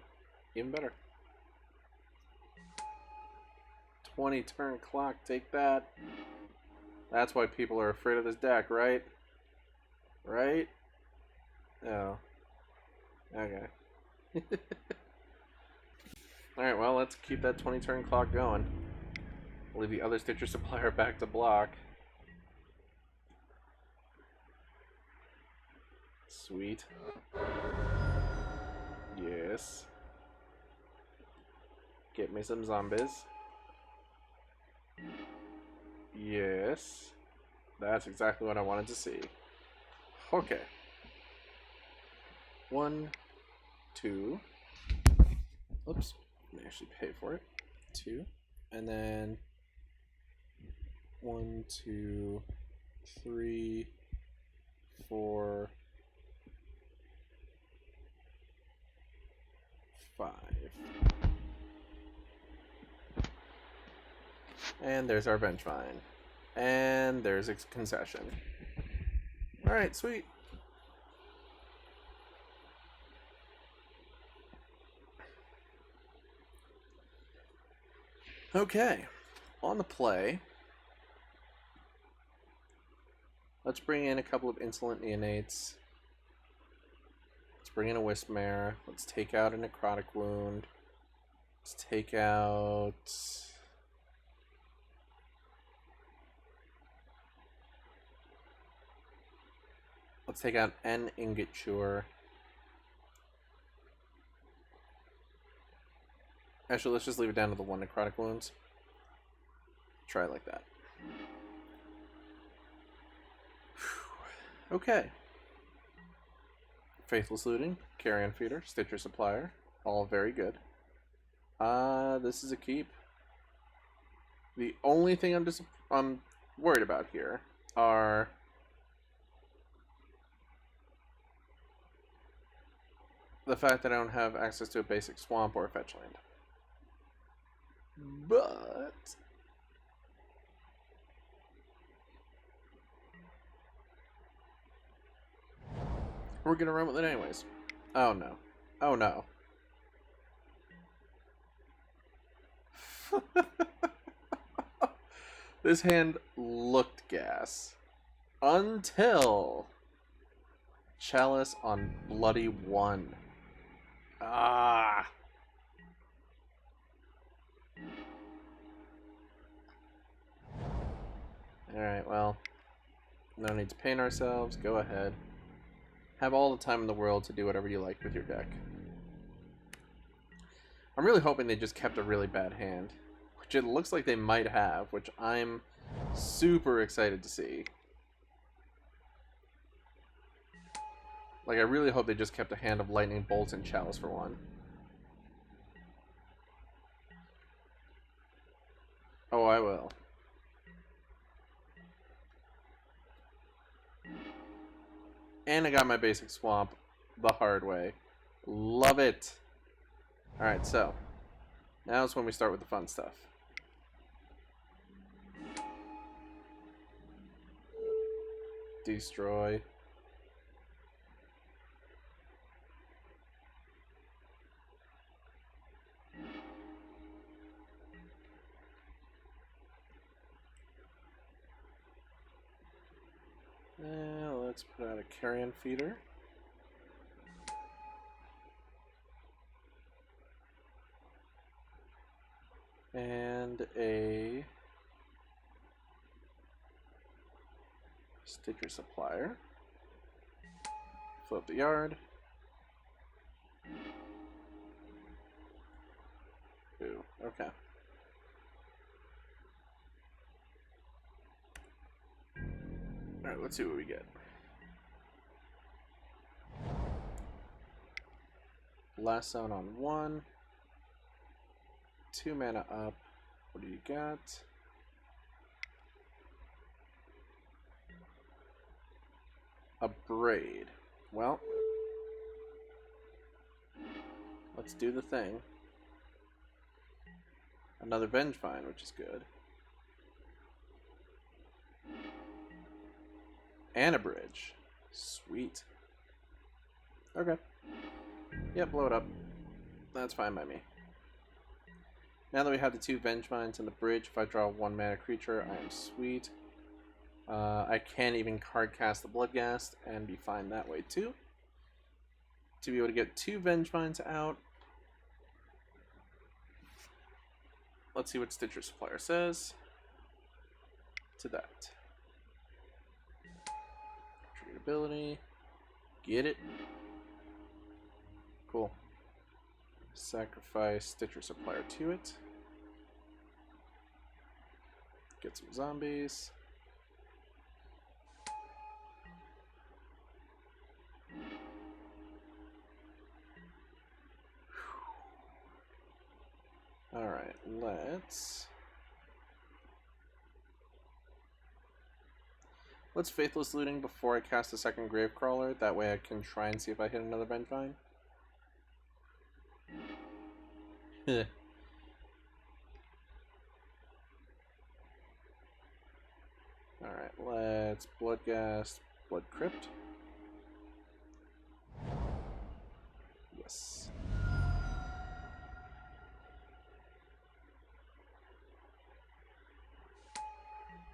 Even better. 20 turn clock, take that. That's why people are afraid of this deck, right? Right? Oh. Okay. Alright, well, let's keep that 20 turn clock going. Leave the other Stitcher Supplier back to block. Sweet. Yes. Get me some zombies. Yes. That's exactly what I wanted to see. Okay. 1, 2. Oops. Let me actually pay for it. 2. And then 1, 2, 3, 4, 5. And there's our Bridgevine. And there's a concession. Alright, sweet. Okay. On the play, let's bring in a couple of Insolent Neonates. Let's bring in a Wisp-Mare. Let's take out a Necrotic Wound. Let's take out... Let's take out an Ingot Chewer. Actually, let's just leave it down to the 1 Necrotic Wounds. Try it like that. Okay. Faithless Looting, Carrion Feeder, Stitcher Supplier. All very good. This is a keep. The only thing I'm worried about here are... the fact that I don't have access to a basic swamp or a fetch land. But... we're gonna run with it anyways. Oh no. Oh no. This hand looked gas. Until... Chalice on Bloody 1. Ah. Alright, well. No need to pain ourselves. Go ahead. Have all the time in the world to do whatever you like with your deck. I'm really hoping they just kept a really bad hand. Which it looks like they might have, which I'm super excited to see. Like, I really hope they just kept a hand of Lightning Bolts and Chalice for 1. Oh, I will. And I got my basic swamp the hard way. Love it! Alright, so. Now is when we start with the fun stuff. Destroy. Let's put out a Carrion Feeder. And a Stitcher Supplier. Flip the yard. Ooh, okay. Alright, let's see what we get. Last zone on 1. 2 mana up. What do you got? A Braid. Well, let's do the thing. Another Vengevine, which is good. And a bridge. Sweet. Okay. Yep, blow it up. That's fine by me. Now that we have the 2 Vengevines and the bridge, if I draw 1 mana creature, I am sweet. I can even card cast the Bloodghast and be fine that way too. To be able to get 2 Vengevines out. Let's see what Stitcher Supplier says to that. Triggered ability. Get it. Cool. Sacrifice Stitcher Supplier to it. Get some zombies. Alright, let's Faithless Looting before I cast a second Gravecrawler. That way I can try and see if I hit another Vengevine. Alright, let's Bloodghast, Blood Crypt. Yes.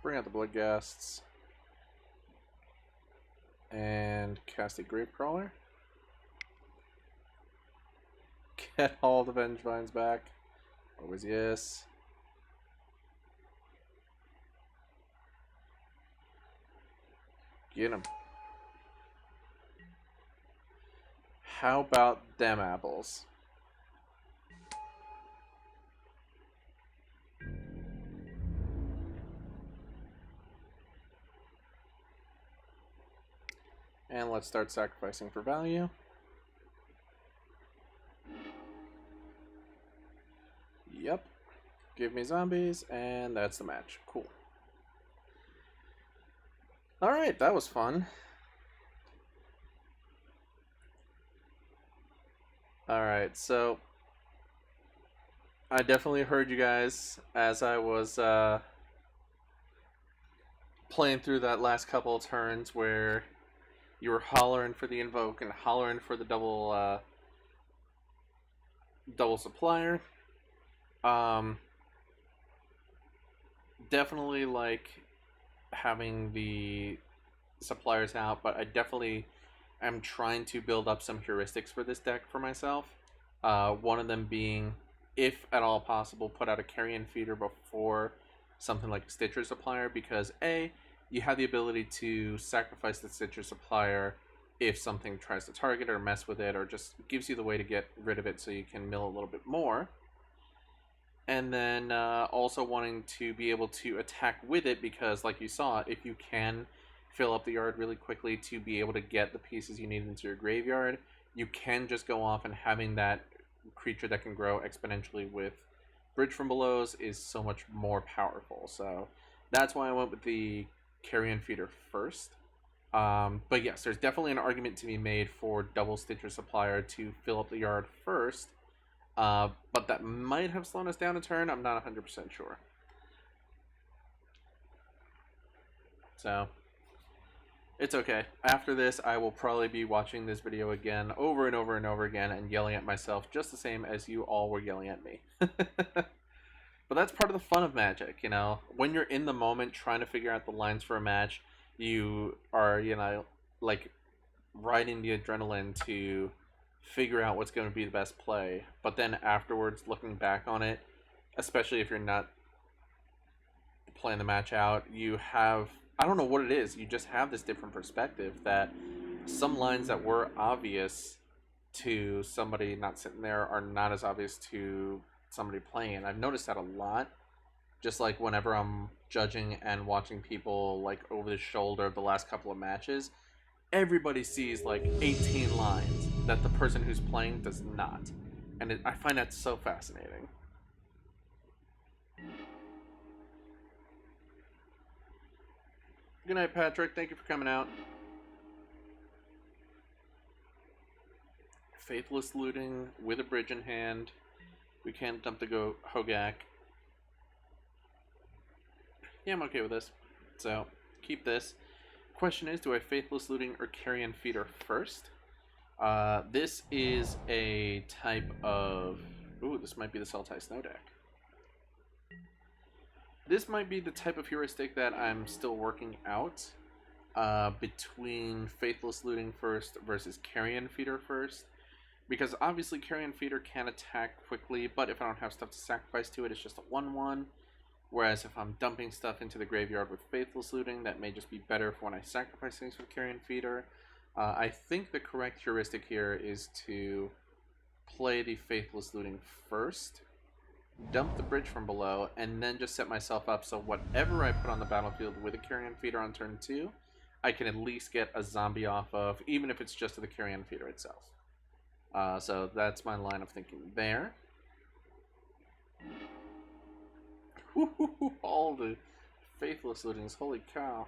Bring out the Bloodghasts. And cast a Gravecrawler. Get all the Vengevines back. Always yes. Get him. How about them apples? And let's start sacrificing for value. Yep. Give me zombies, and that's the match. Cool. Alright, that was fun. Alright, so I definitely heard you guys as I was playing through that last couple of turns where you were hollering for the invoke and hollering for the double supplier. Definitely like having the suppliers out, but I definitely am trying to build up some heuristics for this deck for myself. One of them being, if at all possible, put out a carrion feeder before something like a Stitcher Supplier, because A, you have the ability to sacrifice the Stitcher Supplier if something tries to target or mess with it, or just gives you the way to get rid of it so you can mill a little bit more. And then also wanting to be able to attack with it, because like you saw, if you can fill up the yard really quickly to be able to get the pieces you need into your graveyard, you can just go off, and having that creature that can grow exponentially with Bridge from Belows is so much more powerful. So that's why I went with the Carrion Feeder first. But yes, there's definitely an argument to be made for double Stitcher Supplier to fill up the yard first. But that might have slowed us down a turn. I'm not 100% sure. So it's okay. After this, I will probably be watching this video again over and over and over again and yelling at myself just the same as you all were yelling at me. But that's part of the fun of Magic, you know? When you're in the moment trying to figure out the lines for a match, you are, you know, like riding the adrenaline to figure out what's going to be the best play. But then afterwards, looking back on it, especially if you're not playing the match out, you have, I don't know what it is, you just have this different perspective that some lines that were obvious to somebody not sitting there are not as obvious to somebody playing. I've noticed that a lot, just like whenever I'm judging and watching people like over the shoulder of the last couple of matches, everybody sees like 18 lines that the person who's playing does not, and I find that so fascinating. Good night, Patrick. Thank you for coming out. Faithless Looting with a bridge in hand. We can't dump the Hogaak. Yeah, I'm okay with this. So, keep this. Question is, do I Faithless Looting or Carrion Feeder first? This is a type of... Ooh, this might be the Sultai Snow deck. This might be the type of heuristic that I'm still working out between Faithless Looting first versus Carrion Feeder first. Because obviously Carrion Feeder can attack quickly, but if I don't have stuff to sacrifice to it, it's just a 1-1. Whereas if I'm dumping stuff into the graveyard with Faithless Looting, that may just be better for when I sacrifice things with Carrion Feeder. I think the correct heuristic here is to play the Faithless Looting first, dump the bridge from below, and then just set myself up so whatever I put on the battlefield with a Carrion Feeder on turn 2, I can at least get a zombie off of, even if it's just to the Carrion Feeder itself. So that's my line of thinking there. All the Faithless Lootings, holy cow.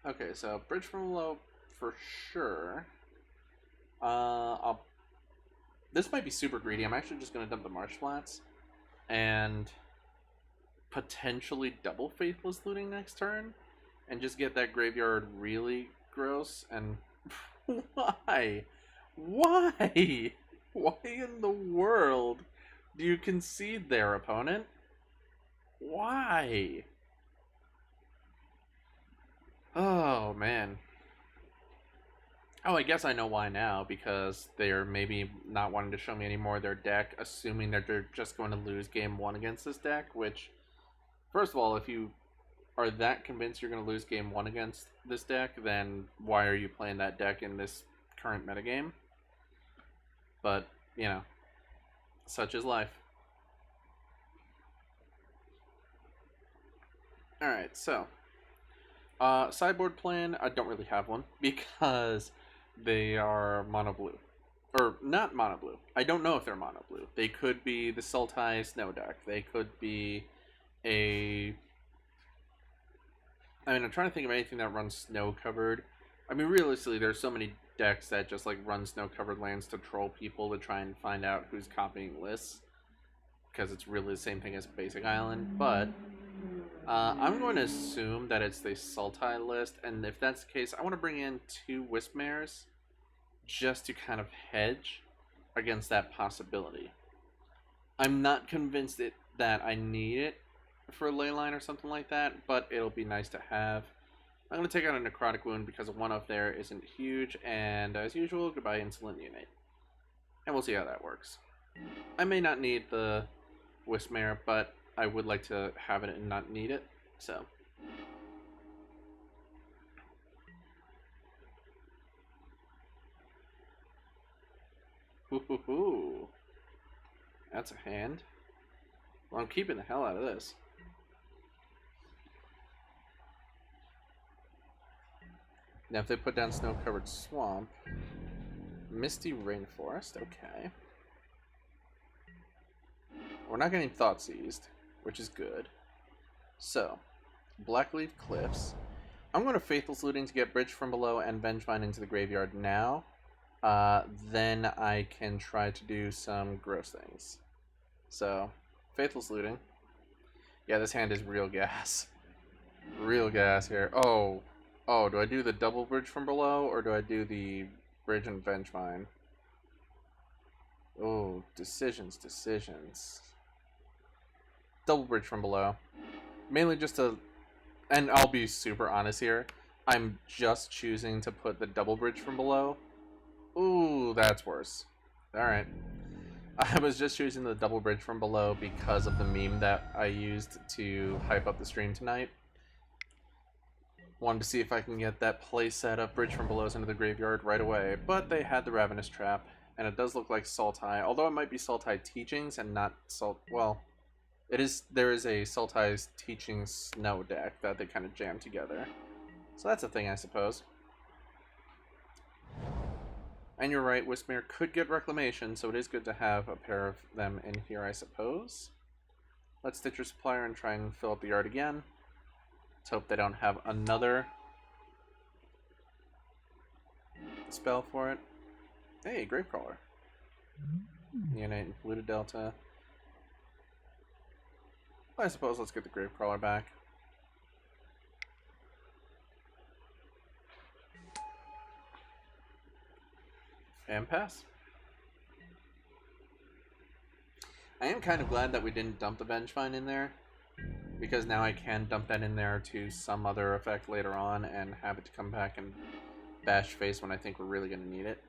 Okay, so bridge from below for sure. This might be super greedy. I'm actually just going to dump the Marsh Flats and potentially double Faithless Looting next turn and just get that graveyard really gross. And why? Why? Why in the world do you concede there, opponent? Why? Oh, man. Oh, I guess I know why now, because they're maybe not wanting to show me any more of their deck, assuming that they're just going to lose game 1 against this deck, which, first of all, if you are that convinced you're going to lose game 1 against this deck, then why are you playing that deck in this current metagame? But, you know, such is life. Alright, so, sideboard plan, I don't really have one, because they are mono blue. Or, not mono blue. I don't know if they're mono blue. They could be the Sultai Snow deck. They could be a... I mean, I'm trying to think of anything that runs snow covered. I mean, realistically, there's so many decks that just, like, run snow covered lands to troll people to try and find out who's copying lists. Because it's really the same thing as Basic Island. But I'm going to assume that it's the Sultai list. And if that's the case, I want to bring in 2 Wisp-Mares just to kind of hedge against that possibility. I'm not convinced that I need it for a Leyline or something like that, but it'll be nice to have. I'm going to take out a Necrotic Wound because a 1-off there isn't huge, and as usual, goodbye Insolent Neonate. And we'll see how that works. I may not need the Wisp-Mare, but I would like to have it and not need it, so... Ooh. That's a hand. Well, I'm keeping the hell out of this. Now, if they put down Snow-Covered Swamp... Misty Rainforest, okay. We're not getting Thought Seized, which is good. So, Blackleaf Cliffs. I'm going to Faithless Looting to get Bridge from below and Vengevine into the graveyard now. Then I can try to do some gross things. So, Faithless Looting. Yeah, this hand is real gas. Real gas here. Oh, do I do the double Bridge from below, or do I do the Bridge and Vengevine? Oh, decisions. Double Bridge from below. Mainly just to... And I'll be super honest here. I'm just choosing to put the double Bridge from below. Ooh, that's worse. Alright. I was just choosing the double Bridge from below because of the meme that I used to hype up the stream tonight. Wanted to see if I can get that playset of Bridge from Belows into the graveyard right away, but they had the Ravenous Trap, and it does look like Sultai, although it might be Sultai Teachings and not well, there is a Sultai's Teachings Snow deck that they kind of jam together. So that's a thing, I suppose. And you're right, Wisp-Mare could get Reclamation, so it is good to have a pair of them in here, I suppose. Let's Stitch your Supplier and try and fill up the yard again. Let's hope they don't have another spell for it. Hey, Gravecrawler. Neonate and Polluted Delta. I suppose let's get the Gravecrawler back. And pass. I am kind of glad that we didn't dump the Vengevine in there, because now I can dump that in there to some other effect later on and have it to come back and bash face when I think we're really going to need it.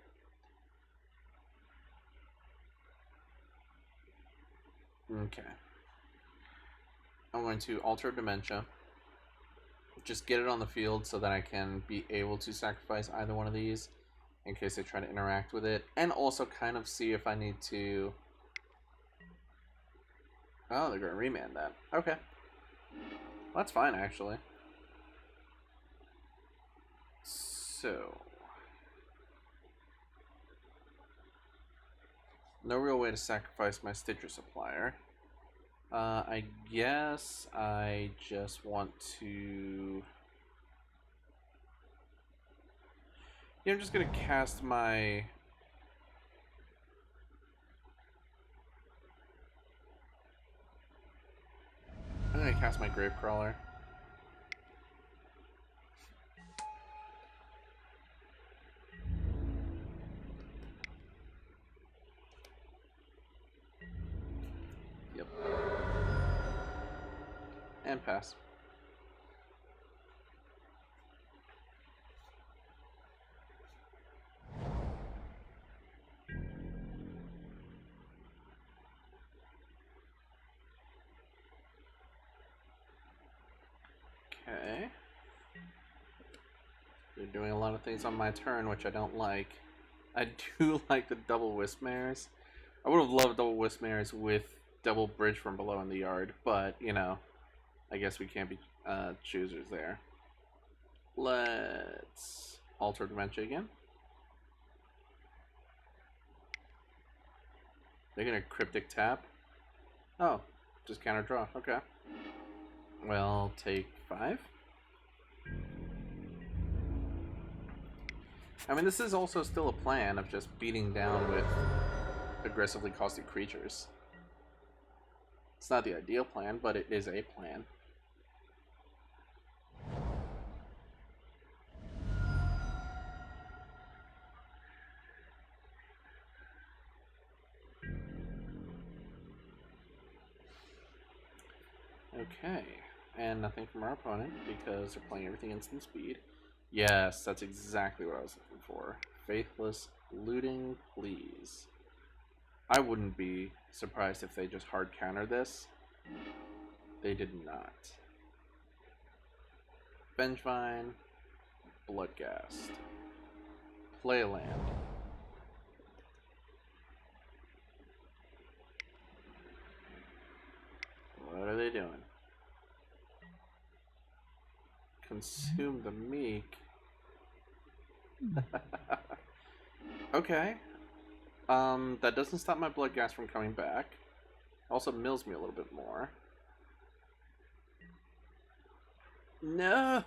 Okay. I'm going to Alter Dementia. Just get it on the field so that I can be able to sacrifice either one of these in case they try to interact with it. And also kind of see if I need to... Oh, they're going to remand that. Okay. Well, that's fine, actually. So... no real way to sacrifice my Stitcher Supplier. I guess I just want to... yeah, I'm just going to cast my... I'm going to cast my Gravecrawler. Yep. And pass. Okay. They're doing a lot of things on my turn, which I don't like. I do like the double Wisp-mares. I would have loved double Wisp-mares with double Bridge from below in the yard, but, you know, I guess we can't be choosers there. Let's Alter Dementia again. They're gonna Cryptic Tap. Oh, just counter draw. Okay. Well, take 5. I mean, this is also still a plan of just beating down with aggressively costed creatures. It's not the ideal plan, but it is a plan. Okay, and nothing from our opponent because they're playing everything instant speed. Yes, that's exactly what I was looking for. Faithless looting, please. I wouldn't be surprised if they just hard counter this. They did not. Vengevine, Bloodghast, play land. What are they doing? Consume the Meek. Okay. That doesn't stop my Bloodghast from coming back. Also mills me a little bit more. No!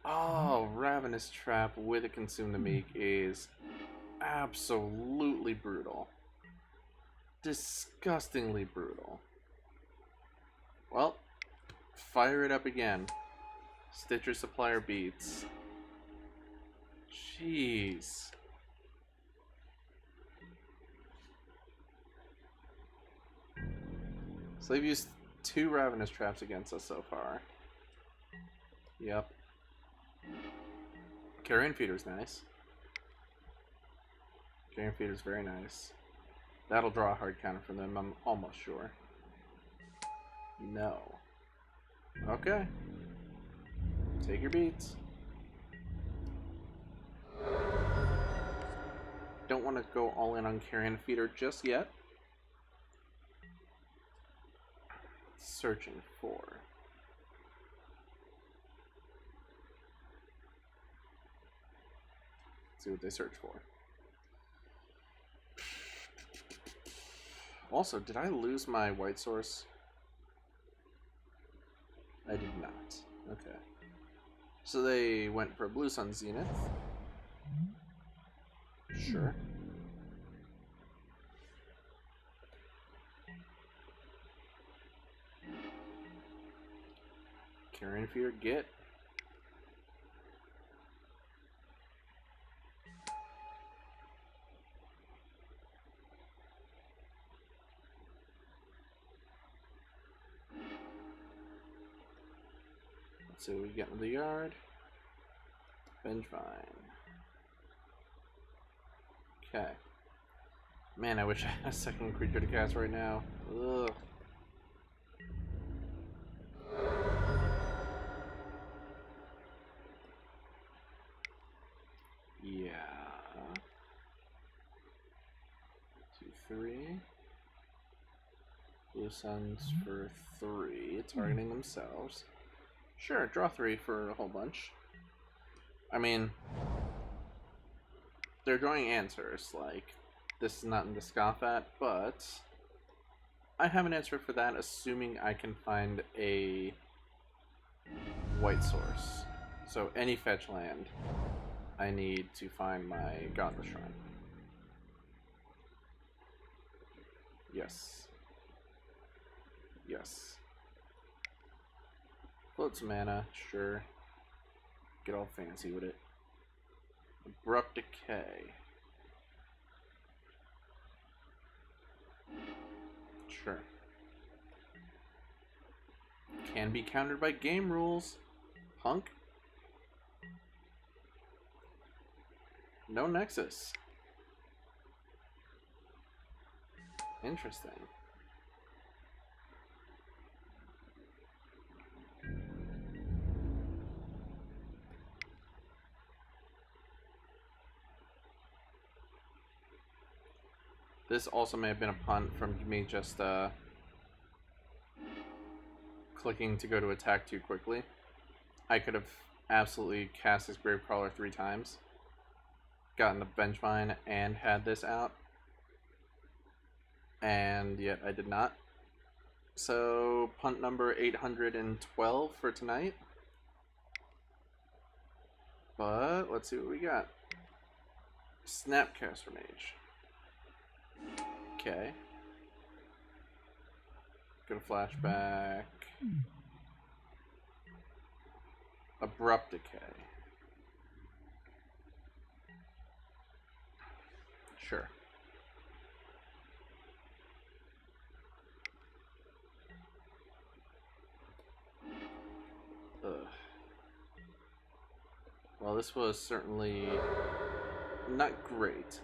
Oh, Ravenous Trap with a Consume the Meek is absolutely brutal. Disgustingly brutal. Well, fire it up again. Stitcher Supplier beats. Jeez. So they've used 2 Ravenous Traps against us so far. Yep. Carrion Feeder's nice. Carrion Feeder's very nice. That'll draw a hard counter from them, I'm almost sure. No. Okay. Take your beats. Don't want to go all in on Carrion Feeder just yet. Searching for. Let's see what they search for. Also, did I lose my white source? I did not. Okay. So they went for Blue Sun Zenith. Sure. Carrion Feeder, get. So we get in the yard. Bridgevine. Okay. Man, I wish I had a second creature to cast right now. Ugh. Yeah. 2, 3. Blue Suns for 3, targeting themselves. Sure, draw 3 for a whole bunch. I mean, they're drawing answers, like, this is nothing to scoff at, but I have an answer for that, assuming I can find a white source. So any fetch land, I need to find my Godless Shrine. Yes. Yes. Float some mana, sure. Get all fancy with it. Abrupt Decay. Sure. Can be countered by game rules. Punk. No Nexus. Interesting. This also may have been a punt from me just clicking to go to attack too quickly. I could have absolutely cast this Gravecrawler 3 times, gotten the Bridgevine, and had this out. And yet I did not. So, punt number 812 for tonight. But, let's see what we got. Snapcaster Mage. Okay. Go to flashback. Abrupt Decay. Sure. Ugh. Well, this was certainly not great.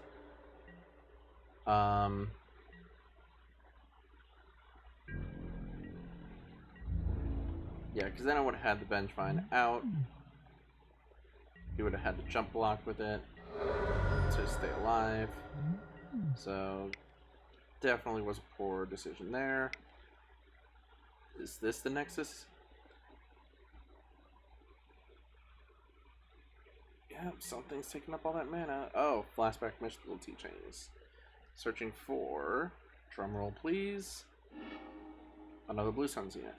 Yeah, because then I would have had the Bridgevine out. He would have had to jump block with it to stay alive. So, definitely was a poor decision there. Is this the Nexus? Yep, something's taking up all that mana. Oh, flashback mystical teachings. Searching for, drumroll please, another Blue Sun Zenith.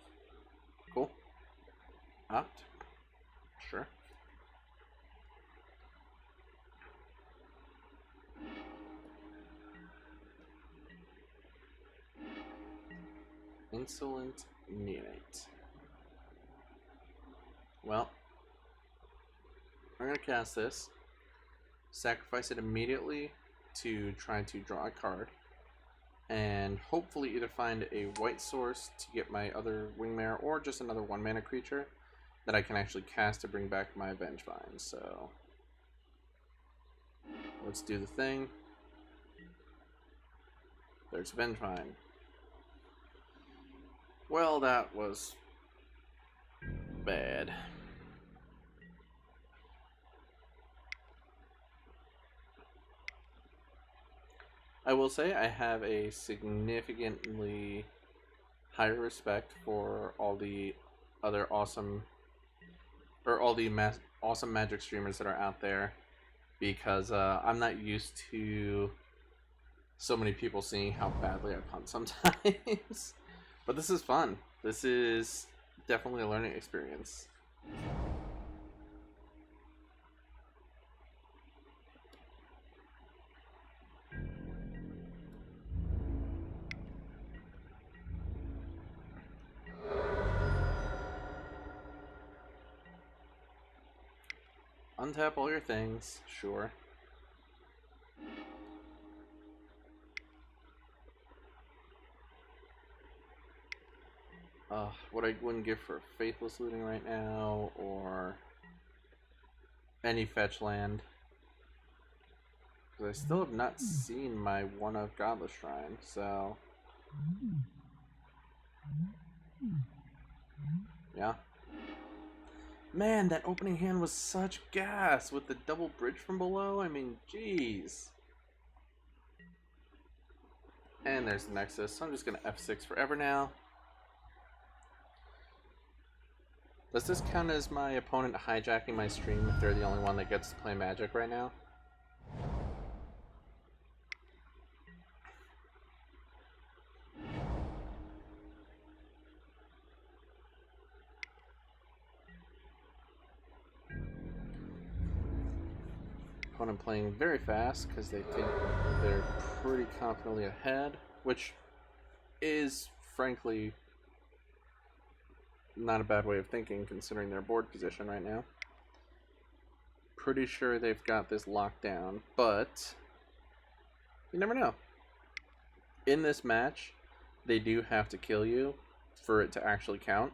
Cool. Opt. Sure. Insolent Neonate. Well, I'm going to cast this, sacrifice it immediately to try to draw a card, and hopefully either find a white source to get my other Wingmare, or just another 1-mana creature that I can actually cast to bring back my Bridgevine. So, let's do the thing. There's Bridgevine. Well, that was bad. I will say I have a significantly higher respect for all the other awesome Magic streamers that are out there, because I'm not used to so many people seeing how badly I punt sometimes. But this is fun. This is definitely a learning experience. Untap all your things, sure. What I wouldn't give for Faithless Looting right now, or any fetch land. Because I still have not seen my one of Godless Shrine, so... Yeah. Man, that opening hand was such gas with the double bridge from below. I mean, jeez. And there's the Nexus, so I'm just going to F6 forever now. Does this count as my opponent hijacking my stream if they're the only one that gets to play Magic right now? Opponent playing very fast because they think they're pretty confidently ahead, which is, frankly, not a bad way of thinking considering their board position right now. Pretty sure they've got this locked down, but you never know. In this match, they do have to kill you for it to actually count.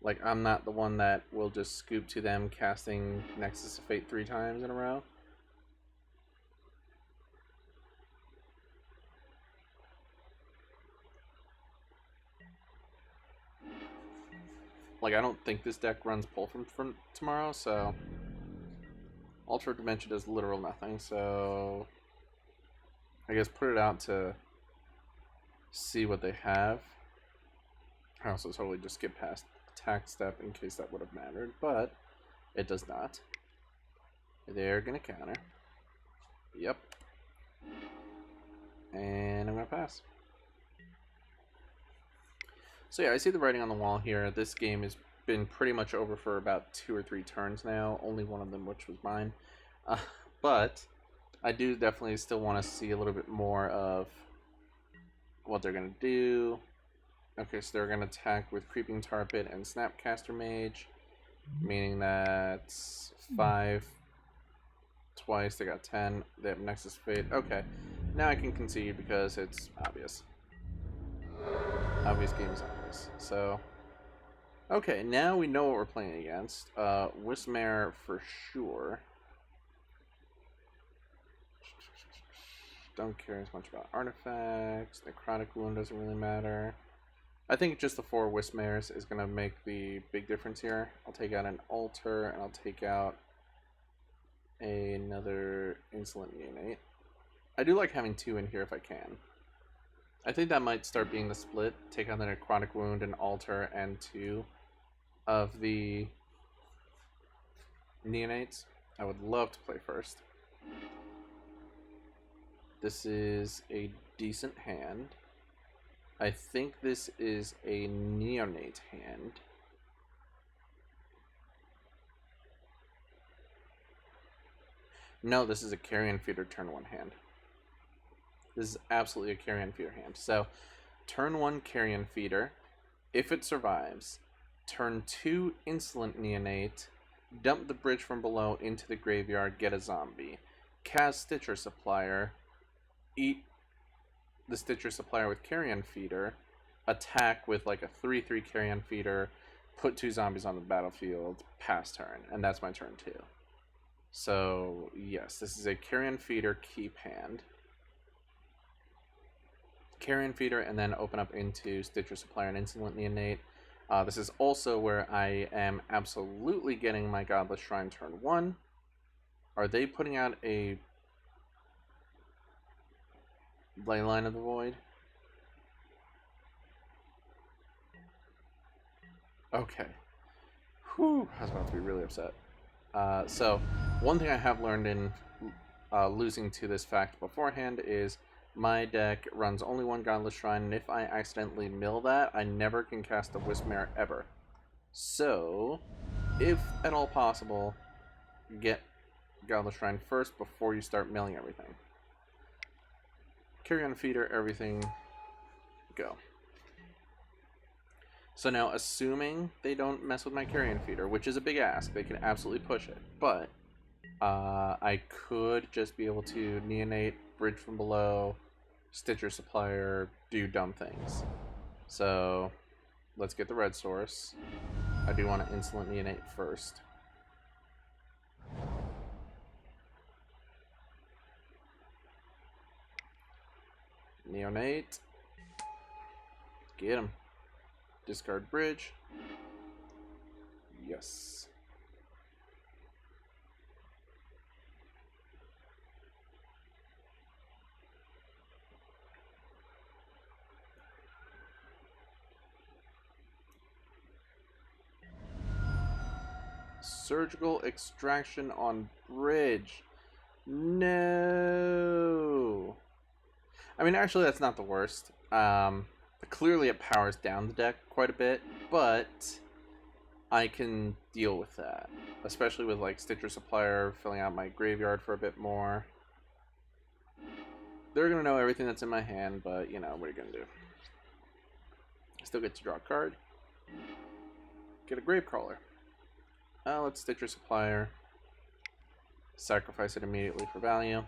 Like, I'm not the one that will just scoop to them casting Nexus of Fate 3 times in a row. Like, I don't think this deck runs pull from tomorrow, so... Ultra Dimension does literal nothing, so... I guess put it out to see what they have. I also totally just skipped past attack step in case that would have mattered, but it does not. They're gonna counter. Yep. And I'm gonna pass. So yeah, I see the writing on the wall here. This game has been pretty much over for about 2 or 3 turns now. Only one of them, which was mine. But I do definitely still want to see a little bit more of what they're going to do. Okay, so they're going to attack with Creeping Tarpit and Snapcaster Mage, meaning that 5 twice, they got 10. They have Nexus Fate. Okay, now I can concede because it's obvious. Obvious game is obvious. So, okay, now we know what we're playing against. Wismare for sure. Don't care as much about artifacts. Necrotic Wound doesn't really matter. I think just the 4 Wismares is going to make the big difference here. I'll take out an Altar, and I'll take out another Insolent Neonate. I do like having 2 in here if I can. I think that might start being the split. Take out the Necrotic Wound and Altar and 2 of the Neonates. I would love to play first. This is a decent hand. I think this is a Neonate hand. No, this is a Carrion Feeder turn 1 hand. This is absolutely a Carrion Feeder hand. So, turn 1 Carrion Feeder. If it survives, turn 2 Insolent Neonate, dump the bridge from below into the graveyard, get a zombie. Cast Stitcher Supplier, eat the Stitcher Supplier with Carrion Feeder, attack with like a 3/3 Carrion Feeder, put 2 zombies on the battlefield, pass turn, and that's my turn 2. So, yes, this is a Carrion Feeder keep hand. Carrion Feeder, and then open up into Stitcher Supplier and Insolent Neonate. This is also where I am absolutely getting my Godless Shrine turn 1. Are they putting out a Leyline of the Void? Okay. Whew, I was about to be really upset. So, one thing I have learned in losing to this fact beforehand is my deck runs only 1 Godless Shrine, and if I accidentally mill that, I never can cast a Wismare ever. So, if at all possible, get Godless Shrine first before you start milling everything. Carrion Feeder, everything, go. So now, assuming they don't mess with my Carrion Feeder, which is a big ask, they can absolutely push it, but I could just be able to Neonate, Bridge from below, Stitcher Supplier, do dumb things. So, let's get the red source. I do want to Insolent Neonate first. Neonate. Get him. Discard bridge. Yes. Surgical extraction on bridge. No. I mean, actually, that's not the worst. Clearly, it powers down the deck quite a bit, but I can deal with that. Especially with, like, Stitcher Supplier, filling out my graveyard for a bit more. They're going to know everything that's in my hand, but, you know, what are you going to do? I still get to draw a card. Get a Gravecrawler. Let's Stitcher Supplier. Sacrifice it immediately for value.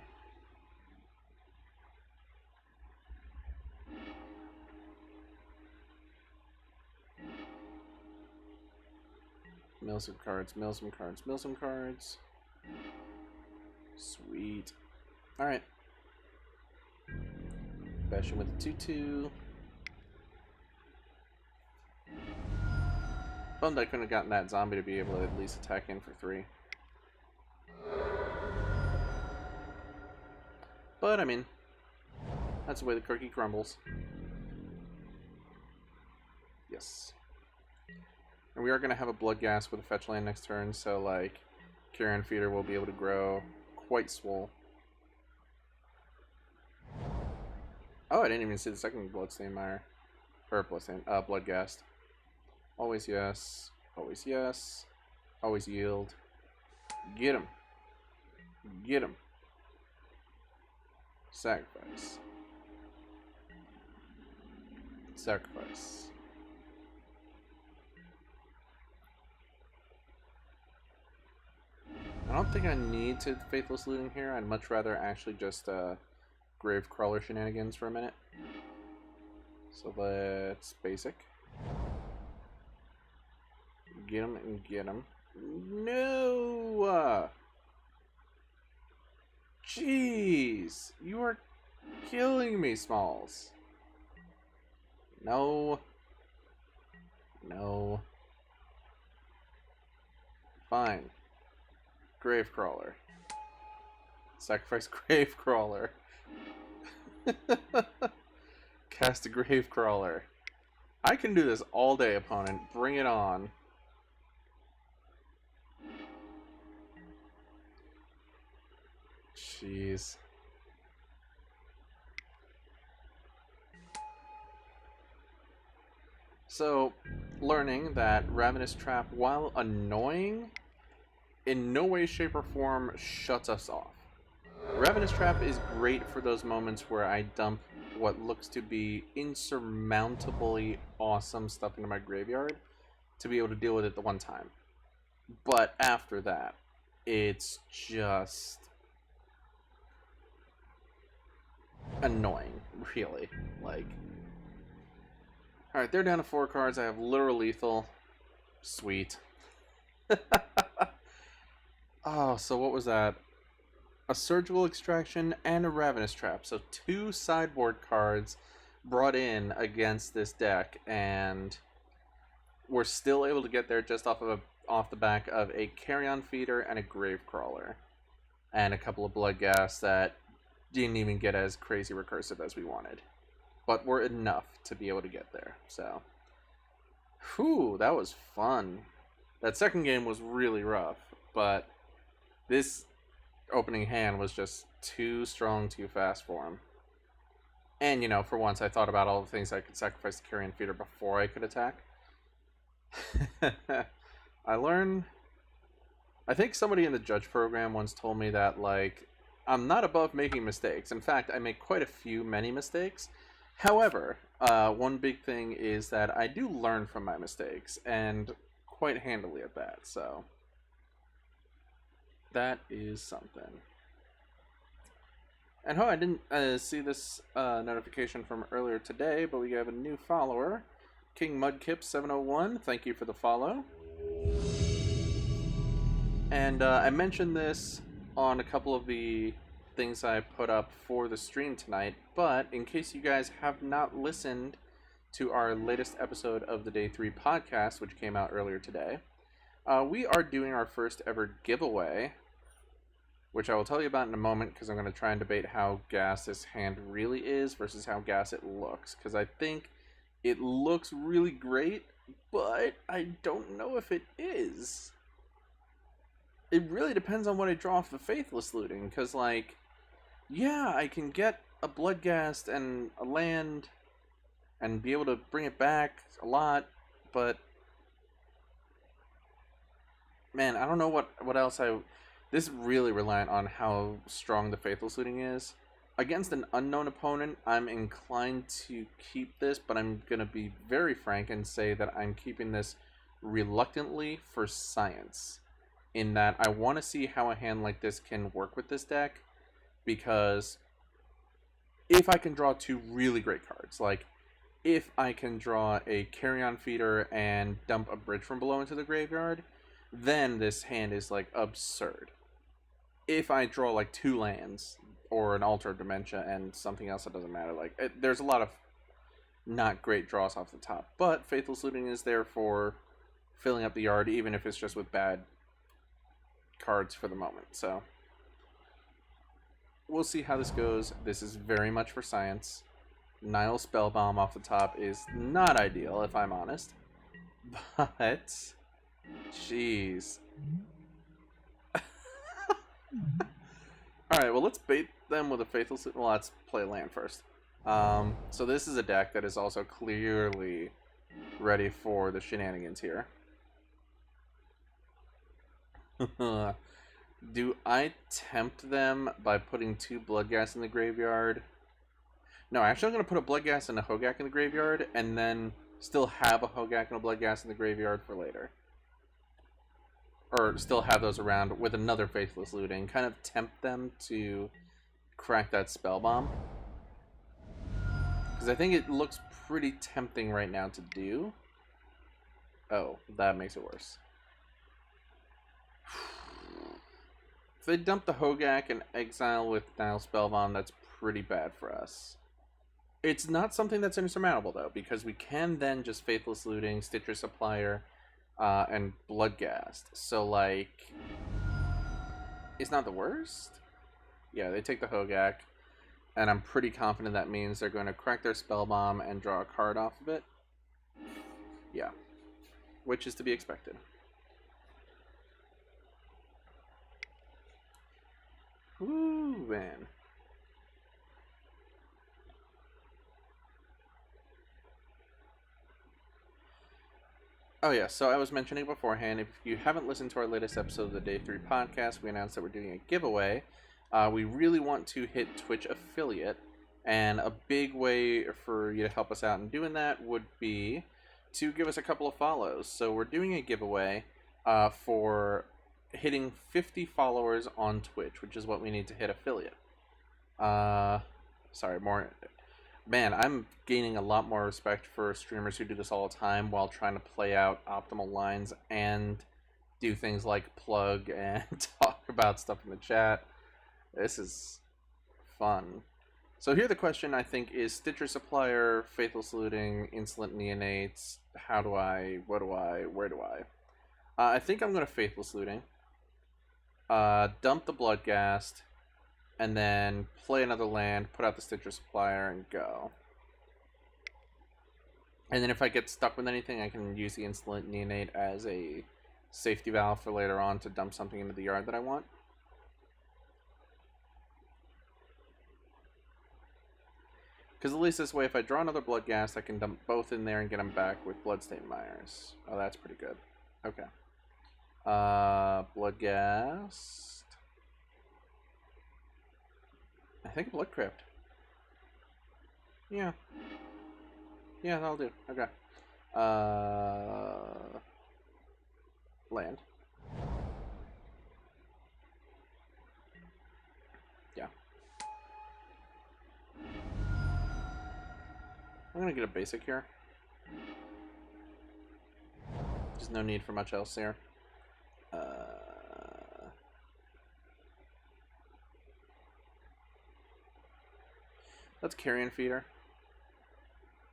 Mill some cards, mill some cards, mill some cards. Sweet. Alright. Bash him with a 2/2. Bummed I couldn't have gotten that zombie to be able to at least attack in for 3. But, I mean, that's the way the cookie crumbles. Yes. And we are going to have a Blood Gas with a fetch land next turn, so, like, Carrion Feeder will be able to grow quite swole. Oh, I didn't even see the second Bloodstain Mire. Or Bloodstain, Blood Gas. Always yes. Always yes. Always yield. Get him. Get him. Sacrifice. Sacrifice. I don't think I need to Faithless Looting here. I'd much rather actually just Gravecrawler shenanigans for a minute. So let's basic. Get him and get him. No! Jeez! You are killing me, Smalls. No. No. Fine. Gravecrawler. Sacrifice Gravecrawler. Cast a Gravecrawler. I can do this all day, opponent. Bring it on. Jeez. So, learning that Ravenous Trap, while annoying, in no way, shape, or form shuts us off. Ravenous Trap is great for those moments where I dump what looks to be insurmountably awesome stuff into my graveyard to be able to deal with it the one time. But after that, it's just annoying, really. Like, alright, they're down to 4 cards. I have Literal Lethal. Sweet. Oh, so what was that? A Surgical Extraction and a Ravenous Trap. So 2 sideboard cards brought in against this deck, and we're still able to get there just off the back of a Carrion Feeder and a Gravecrawler. And a couple of Blood Gas that didn't even get as crazy recursive as we wanted. But were enough to be able to get there. So, whew, that was fun. That second game was really rough, but this opening hand was just too strong, too fast for him. And, you know, for once I thought about all the things I could sacrifice to Carrion Feeder before I could attack. I think somebody in the judge program once told me that, like, I'm not above making mistakes. In fact, I make quite a few, many mistakes. However, one big thing is that I do learn from my mistakes, and quite handily at that, so that is something. And I didn't see this notification from earlier today, but we have a new follower. King Mudkip 701, thank you for the follow. And I mentioned this on a couple of the things I put up for the stream tonight, but in case you guys have not listened to our latest episode of the Day 3 podcast, which came out earlier today, we are doing our first ever giveaway, which I will tell you about in a moment because I'm going to try and debate how gas this hand really is versus how gas it looks, because I think it looks really great, but I don't know if it is. It really depends on what I draw off the Faithless Looting, because, like, yeah, I can get a Bloodghast and a land and be able to bring it back a lot, but, man, I don't know what else this is really reliant on how strong the Faithless Looting is. Against an unknown opponent, I'm inclined to keep this, but I'm going to be very frank and say that I'm keeping this reluctantly for science. In that I want to see how a hand like this can work with this deck, because if I can draw two really great cards, like if I can draw a Carrion Feeder and dump a Bridge from Below into the graveyard, then this hand is like absurd. If I draw like two lands or an Altar of Dementia and something else that doesn't matter, like there's a lot of not great draws off the top, but Faithless Looting is there for filling up the yard, even if it's just with bad cards for the moment. So we'll see how this goes. This is very much for science. Nile Spellbomb off the top is not ideal, if I'm honest, but jeez. Alright, well, let's bait them with a Faithless... Well, let's play land first. So this is a deck that is also clearly ready for the shenanigans here. Do I tempt them by putting two Bloodghast in the graveyard? No, actually I'm going to put a Bloodghast and a Hogaak in the graveyard, and then still have a Hogaak and a Bloodghast in the graveyard for later. Or still have those around with another Faithless Looting. Kind of tempt them to crack that Spellbomb. Because I think it looks pretty tempting right now to do. Oh, that makes it worse. If they dump the Hogaak and exile with Nile Spellbomb, that's pretty bad for us. It's not something that's insurmountable, though, because we can then just Faithless Looting, Stitcher Supplier, and Bloodghast. So, like, it's not the worst. Yeah, they take the Hogaak, and I'm pretty confident that means they're going to crack their Spellbomb and draw a card off of it. Yeah, which is to be expected. Ooh, man. Oh yeah, so I was mentioning beforehand, if you haven't listened to our latest episode of the Day 3 podcast, we announced that we're doing a giveaway. We really want to hit Twitch affiliate, and a big way for you to help us out in doing that would be to give us a couple of follows. So we're doing a giveaway for hitting 50 followers on Twitch, which is what we need to hit affiliate. Sorry, more... Man, I'm gaining a lot more respect for streamers who do this all the time while trying to play out optimal lines and do things like plug and talk about stuff in the chat. This is fun. So here the question, I think, is Stitcher Supplier, Faithless Looting, Insolent Neonates, how do I, what do I, where do I? I think I'm going to Faithless Looting. Dump the Bloodghast, and then play another land, put out the Stitcher Supplier, and go. And then if I get stuck with anything, I can use the Insolent Neonate as a safety valve for later on to dump something into the yard that I want. Because at least this way, if I draw another Bloodghast, I can dump both in there and get them back with Bloodstained Mires. Oh, that's pretty good. Okay. Bloodghast. I think Blood Crypt. Yeah. Yeah, that'll do. Okay. Land. Yeah. I'm gonna get a basic here. There's no need for much else here. Let's Carrion Feeder.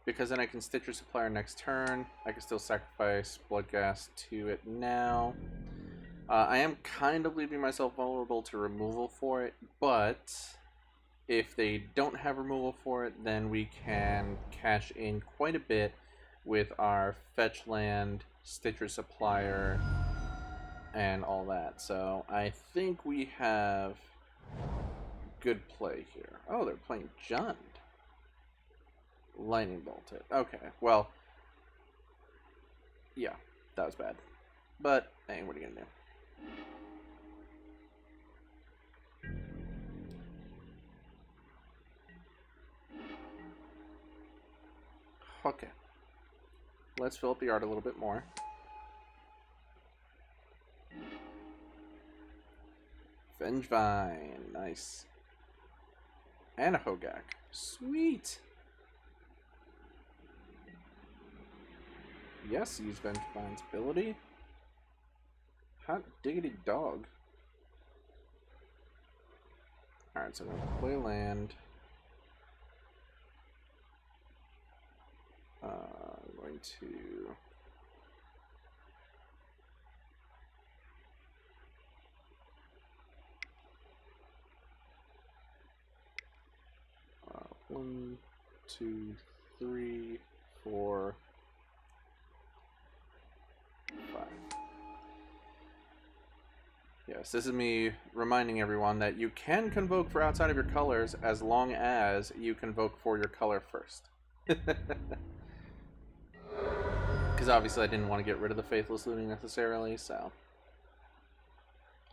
Because then I can Stitcher Supplier next turn. I can still sacrifice Bloodghast to it now. I am kind of leaving myself vulnerable to removal for it, but if they don't have removal for it, then we can cash in quite a bit with our Fetch Land, Stitcher Supplier, and all that. So I think we have good play here. Oh, they're playing Jund. Lightning Bolted. Okay, well, yeah, that was bad. But, hey, what are you gonna do? Okay. Let's fill up the art a little bit more. Vengevine. Nice. And a Hogaak. Sweet. Yes, use Vengevine's ability. Hot diggity dog. Alright, so I'm going to play land. I'm going to... One, two, three, four, five. Yes, this is me reminding everyone that you can convoke for outside of your colors as long as you convoke for your color first. Because obviously I didn't want to get rid of the Faithless Looting necessarily, so...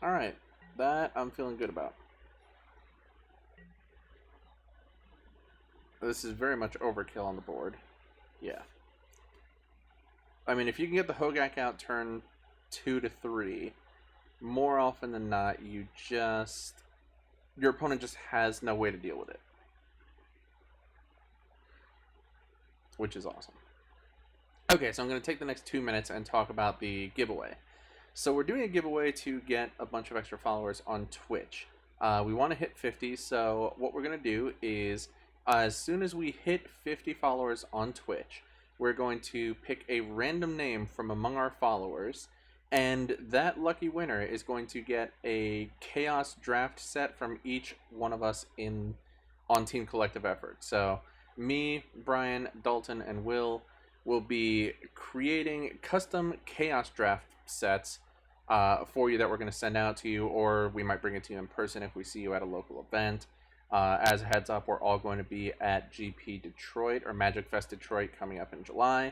Alright, that I'm feeling good about. This is very much overkill on the board. Yeah. I mean, if you can get the Hogaak out turn 2 to 3, more often than not, your opponent just has no way to deal with it. Which is awesome. Okay, so I'm going to take the next 2 minutes and talk about the giveaway. So we're doing a giveaway to get a bunch of extra followers on Twitch. We want to hit 50, so what we're going to do is... as soon as we hit 50 followers on Twitch, we're going to pick a random name from among our followers, and that lucky winner is going to get a Chaos Draft set from each one of us on Team Collective Effort. So me, Brian, Dalton, and Will be creating custom Chaos Draft sets for you that we're going to send out to you, or we might bring it to you in person if we see you at a local event. As a heads up, we're all going to be at GP Detroit, or Magic Fest Detroit, coming up in July.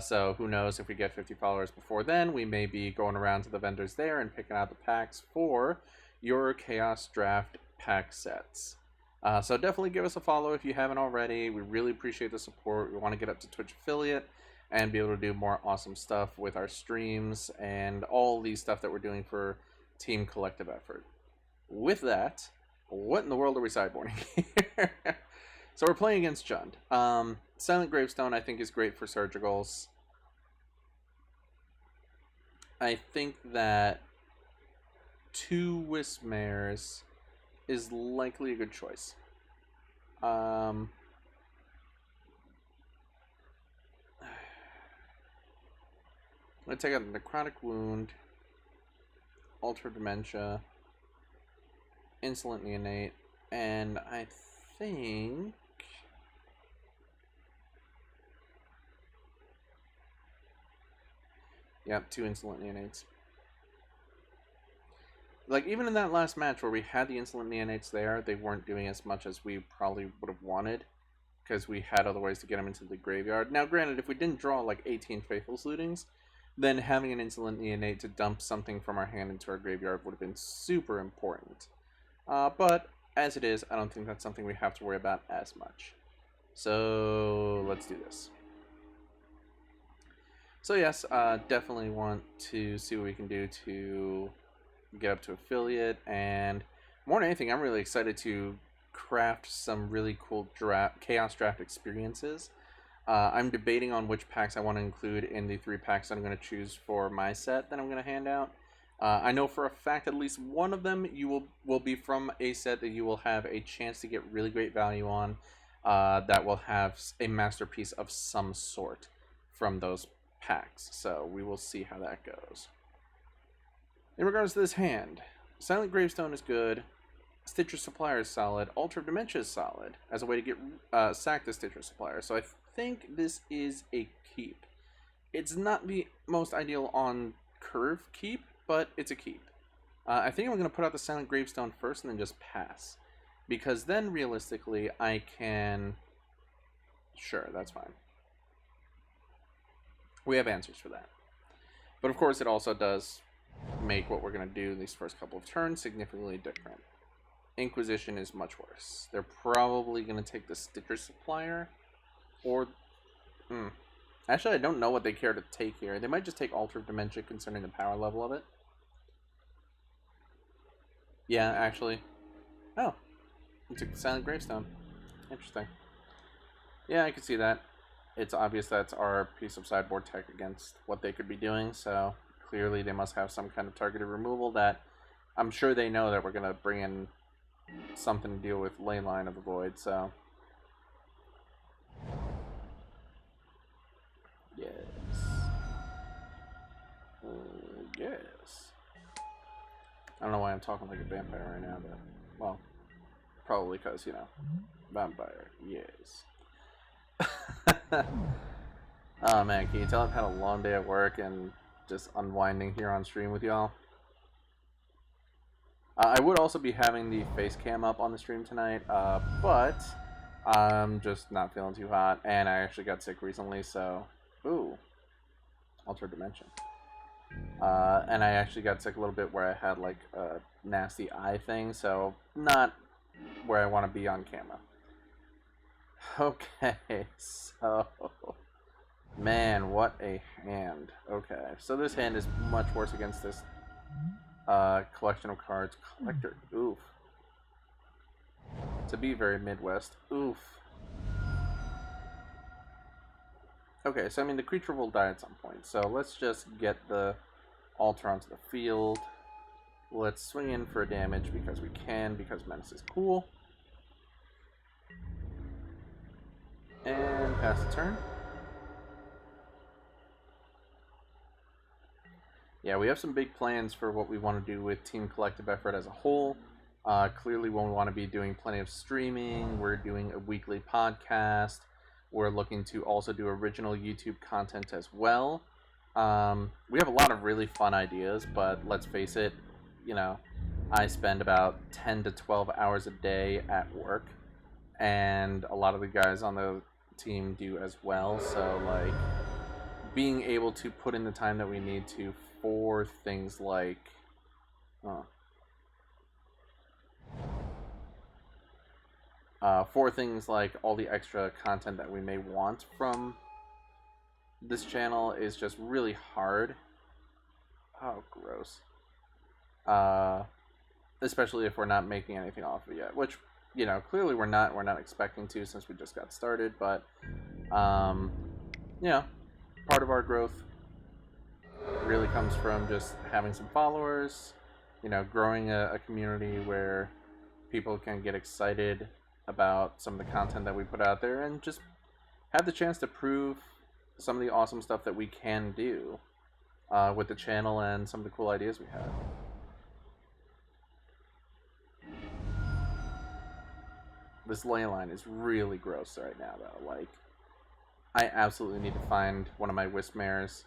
So who knows, if we get 50 followers before then, we may be going around to the vendors there and picking out the packs for your Chaos Draft pack sets. So definitely give us a follow if you haven't already. We really appreciate the support. We want to get up to Twitch affiliate and be able to do more awesome stuff with our streams and all these stuff that we're doing for Team Collective Effort. With that... what in the world are we sideboarding here? So we're playing against Jund. Silent Gravestone, I think, is great for Surgicals. I think that 2 Wismares is likely a good choice. I'm going to take out the Necrotic Wound, Alter Dementia, Insolent Neonate, and I think... yep, 2 Insolent Neonates. Like, even in that last match where we had the Insolent Neonates there, they weren't doing as much as we probably would have wanted, because we had other ways to get them into the graveyard. Now, granted, if we didn't draw, like, 18 Faithless Lootings, then having an Insolent Neonate to dump something from our hand into our graveyard would have been super important. But, as it is, I don't think that's something we have to worry about as much. So, let's do this. So yes, definitely want to see what we can do to get up to affiliate, and more than anything, I'm really excited to craft some really cool Chaos Draft experiences. I'm debating on which packs I want to include in the 3 packs that I'm going to choose for my set that I'm going to hand out. I know for a fact at least one of them will be from a set that you will have a chance to get really great value on, that will have a masterpiece of some sort from those packs. So we will see how that goes. In regards to this hand, Silent Gravestone is good. Stitcher Supplier is solid. Altar of Dementia is solid as a way to get sack the Stitcher Supplier. So I think this is a keep. It's not the most ideal on curve keep, but it's a keep. I think I'm going to put out the Silent Gravestone first and then just pass. Because then, realistically, I can... Sure, that's fine. We have answers for that. But of course, it also does make what we're going to do these first couple of turns significantly different. Inquisition is much worse. They're probably going to take the Stitcher Supplier. Or... Actually, I don't know what they care to take here. They might just take Altar of Dementia concerning the power level of it. Yeah, actually. Oh. They took the Silent Gravestone. Interesting. Yeah, I can see that. It's obvious that's our piece of sideboard tech against what they could be doing, so clearly they must have some kind of targeted removal that I'm sure they know that we're going to bring in something to deal with Leyline of the Void, so... Yes. Yes. I don't know why I'm talking like a vampire right now, but... Well, probably because, you know, vampire. Yes. Oh man, can you tell I've had a long day at work and just unwinding here on stream with y'all? I would also be having the face cam up on the stream tonight, but I'm just not feeling too hot, and I actually got sick recently, so... Ooh. Altered Dimension. And I actually got sick a little bit where I had, like, a nasty eye thing, so not where I want to be on camera. Okay, so... Man, what a hand. Okay, so this hand is much worse against this collection of cards. Collector, oof. To be very Midwest, oof. Okay, so I mean the creature will die at some point, so let's just get the altar onto the field. Let's swing in for damage because we can, because Menace is cool. And pass the turn. Yeah, we have some big plans for what we want to do with Team Collective Effort as a whole. Clearly, we want to be doing plenty of streaming. We're doing a weekly podcast. We're looking to also do original YouTube content as well. We have a lot of really fun ideas, but let's face it, you know, I spend about 10 to 12 hours a day at work, and a lot of the guys on the team do as well. So, like, being able to put in the time that we need to for things like all the extra content that we may want from this channel is just really hard. Oh, gross. Especially if we're not making anything off of it yet, which, you know, clearly we're not expecting to since we just got started, but you know, part of our growth really comes from just having some followers, you know, growing a community where people can get excited about some of the content that we put out there and just have the chance to prove some of the awesome stuff that we can do with the channel and some of the cool ideas we have. This ley line is really gross right now, though. Like, I absolutely need to find one of my Wismares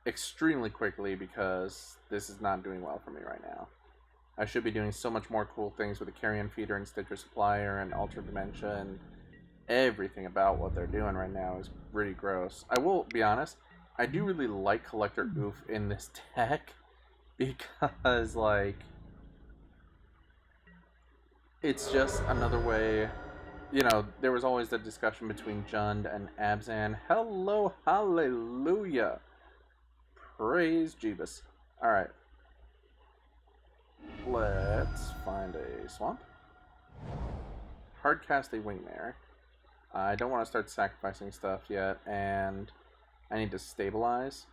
extremely quickly because this is not doing well for me right now. I should be doing so much more cool things with the Carrion Feeder and Stitcher Supplier and Altar Dementia, and everything about what they're doing right now is pretty gross. I will be honest, I do really like Collector Oof in this deck because, like, it's just another way. You know, there was always the discussion between Jund and Abzan. Hello, hallelujah. Praise Jeebus. Alright. Let's find a swamp. Hardcast a Wingmare. I don't want to start sacrificing stuff yet, and I need to stabilize.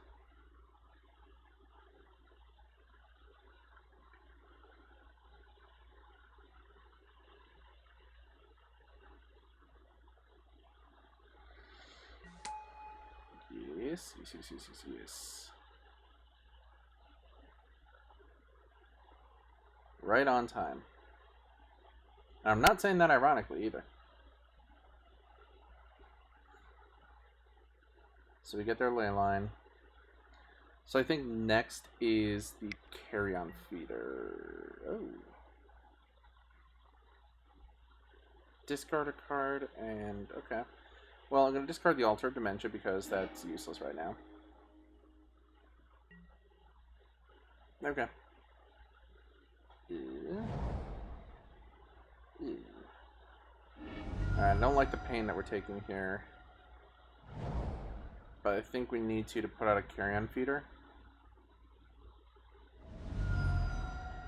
Yes. Right on time. And I'm not saying that ironically either. So we get their ley line. So I think next is the carry-on feeder. Oh. Discard a card and... okay. Well, I'm going to discard the Altar of Dementia because that's useless right now. Okay. Alright, I don't like the pain that we're taking here. But I think we need to put out a carry-on feeder.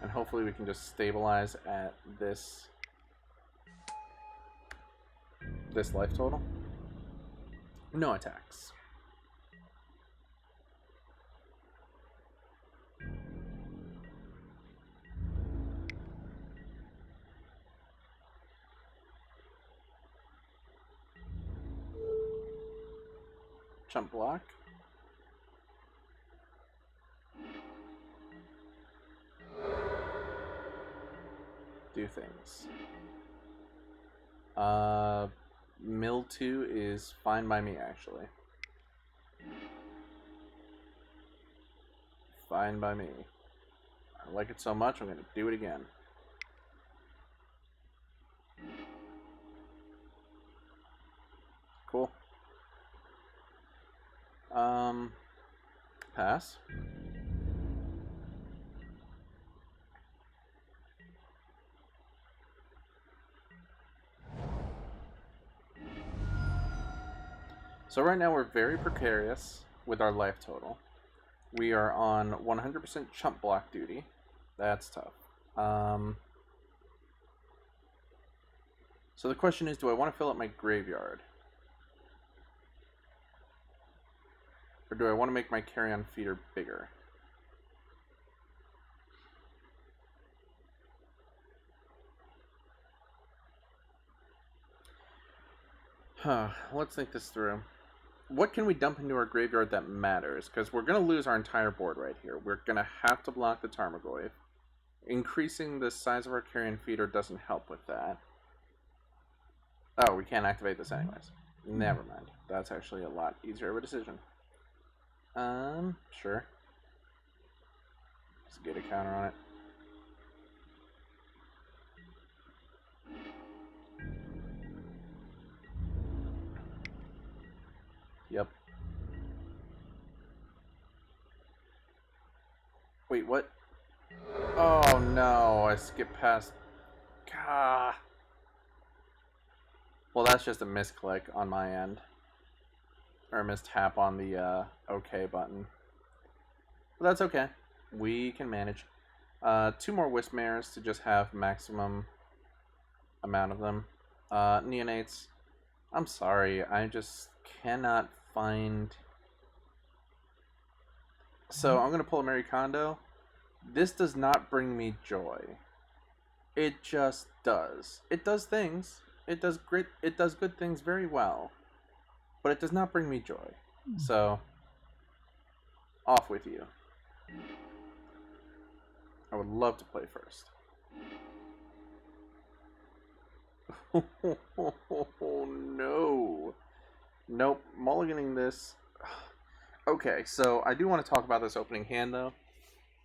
And hopefully we can just stabilize at this life total. No attacks. Chump block. Do things. Mill 2 is fine by me, actually. Fine by me. I like it so much, I'm going to do it again. Cool. Pass. So right now we're very precarious with our life total. We are on 100% chump block duty. That's tough. So the question is, do I want to fill up my graveyard? Or do I want to make my carry-on feeder bigger? Let's think this through. What can we dump into our graveyard that matters? Because we're going to lose our entire board right here. We're going to have to block the Tarmogoyf. Increasing the size of our carrion feeder doesn't help with that. Oh, we can't activate this anyways. Never mind. That's actually a lot easier of a decision. Sure. Just get a counter on it. Yep. Wait, what? Oh no, I skipped past. Gah. Well, that's just a misclick on my end. Or a mistap on the OK button. But that's okay. We can manage. 2 more Wismares to just have maximum amount of them. Neonates. I'm sorry, I just cannot find... So I'm going to pull a Mary Kondo. This does not bring me joy. It just does. It does things. It does good things very well. But it does not bring me joy. So, off with you. I would love to play first. Oh no. Nope. Mulliganing this. Okay, so I do want to talk about this opening hand though.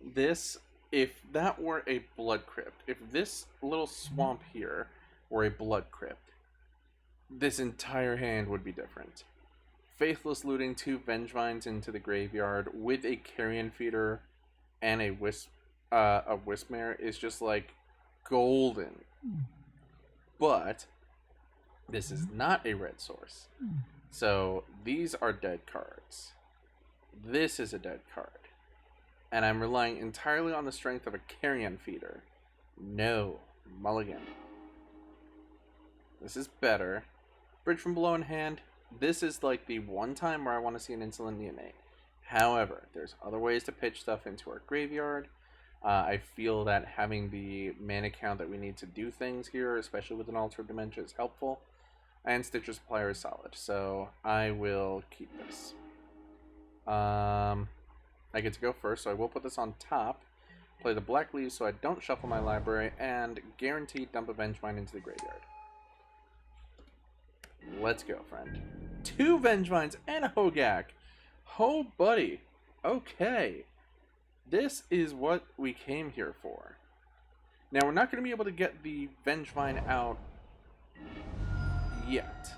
This, if that were a Blood Crypt, if this little swamp here were a Blood Crypt, this entire hand would be different. Faithless looting 2 Vengevines into the graveyard with a carrion feeder and a Wismare is just like golden. But this is not a red source. So these are dead cards. This is a dead card. And I'm relying entirely on the strength of a carrion feeder. No. Mulligan. This is better. Bridge from Below in hand, this is like the one time where I want to see an Insolent Neonate. However, there's other ways to pitch stuff into our graveyard. I feel that having the mana count that we need to do things here, especially with an Altar of Dementia, is helpful. And Stitcher Supplier is solid, so I will keep this. I get to go first, so I will put this on top. Play the black leaves so I don't shuffle my library, and guaranteed dump a Vengevine into the graveyard. Let's go, friend. 2 Vengevines and a Hogaak. Oh, buddy. Okay. This is what we came here for. Now, we're not going to be able to get the Vengevine out yet.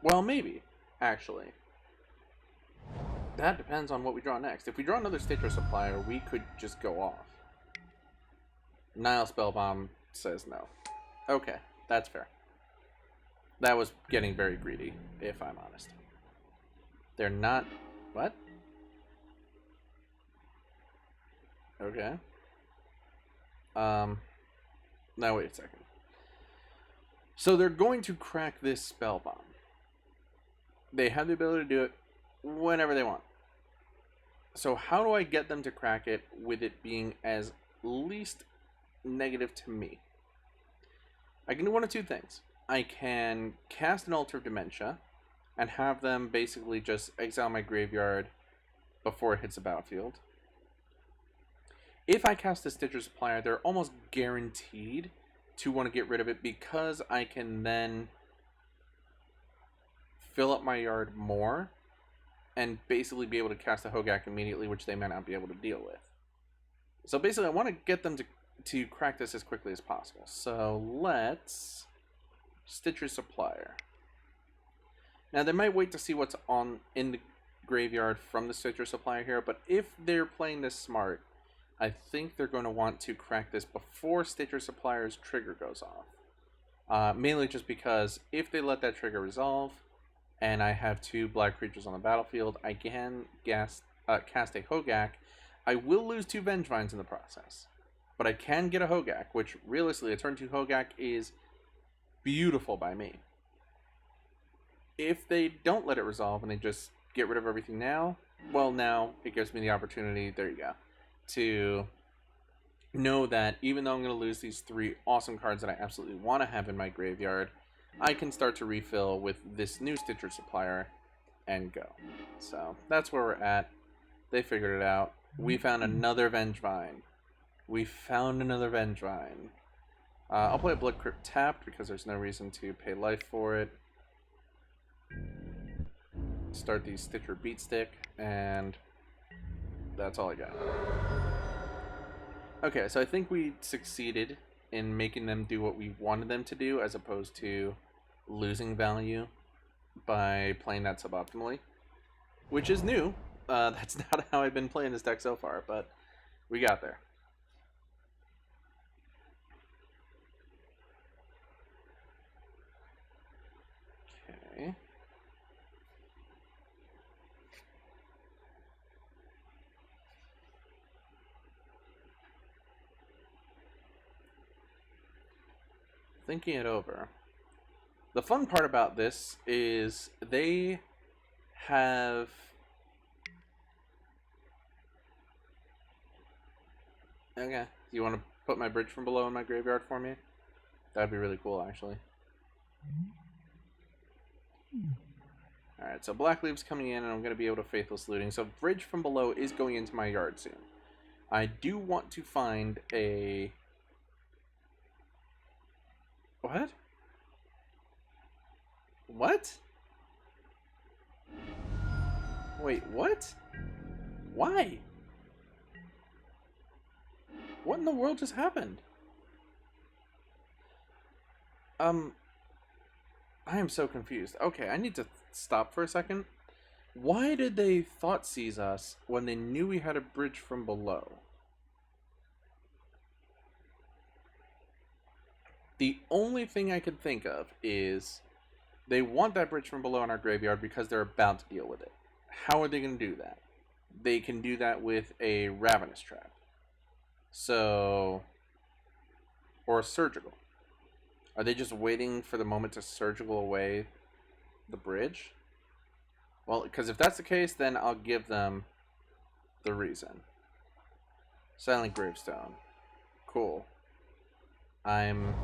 Well, maybe, actually. That depends on what we draw next. If we draw another Stitcher Supplier, we could just go off. Nile Spellbomb says no. Okay, that's fair. That was getting very greedy, if I'm honest. They're not... What? Okay. Now wait a second. So they're going to crack this spell bomb. They have the ability to do it whenever they want. So how do I get them to crack it with it being as least negative to me? I can do one of two things. I can cast an Altar of Dementia and have them basically just exile my graveyard before it hits the battlefield. If I cast a Stitcher Supplier, they're almost guaranteed to want to get rid of it because I can then fill up my yard more and basically be able to cast a Hogaak immediately, which they might not be able to deal with. So basically, I want to get them to crack this as quickly as possible. So let's Stitcher Supplier. Now, they might wait to see what's in the graveyard from the Stitcher Supplier here, but if they're playing this smart, I think they're going to want to crack this before Stitcher Supplier's trigger goes off. Mainly just because if they let that trigger resolve, and I have 2 black creatures on the battlefield, I can cast a Hogaak. I will lose 2 Vengevines in the process. But I can get a Hogaak, which realistically, a turn 2 Hogaak is beautiful by me. If they don't let it resolve and they just get rid of everything now, well, now it gives me the opportunity, there you go, to know that even though I'm going to lose these 3 awesome cards that I absolutely want to have in my graveyard, I can start to refill with this new Stitcher Supplier and go. So that's where we're at. They figured it out. We found another Vengevine. I'll play a Blood Crypt tapped because there's no reason to pay life for it. Start the Stitcher Beatstick, and that's all I got. Okay, so I think we succeeded in making them do what we wanted them to do, as opposed to losing value by playing that suboptimally, which is new. That's not how I've been playing this deck so far, but we got there. Okay. Thinking it over. The fun part about this is they have... Okay, do you want to put my Bridge from Below in my graveyard for me? That'd be really cool, actually. Alright, so Black Leaves coming in, and I'm going to be able to Faithless Looting. So Bridge from Below is going into my yard soon. I do want to find a... What? What? Wait, what? Why? What in the world just happened? I am so confused. Okay, I need to stop for a second. Why did they Thoughtseize us when they knew we had a Bridge from Below? The only thing I could think of is they want that Bridge from Below in our graveyard because they're about to deal with it. How are they going to do that? They can do that with a Ravenous Trap. So... or a Surgical. Are they just waiting for the moment to Surgical away The bridge? Well, because if that's the case, then I'll give them the reason. Silent Gravestone. Cool. I'm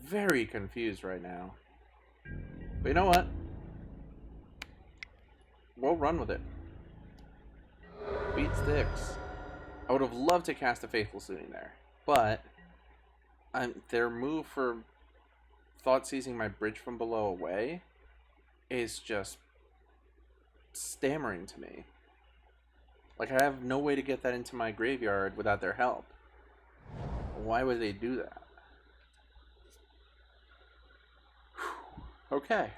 very confused right now. But you know what? We'll run with it. Beat sticks. I would have loved to cast a Faithless Looting there, but their move for Thought Seizing my bridge from below away is just stammering to me. Like, I have no way to get that into my graveyard without their help. Why would they do that? Okay.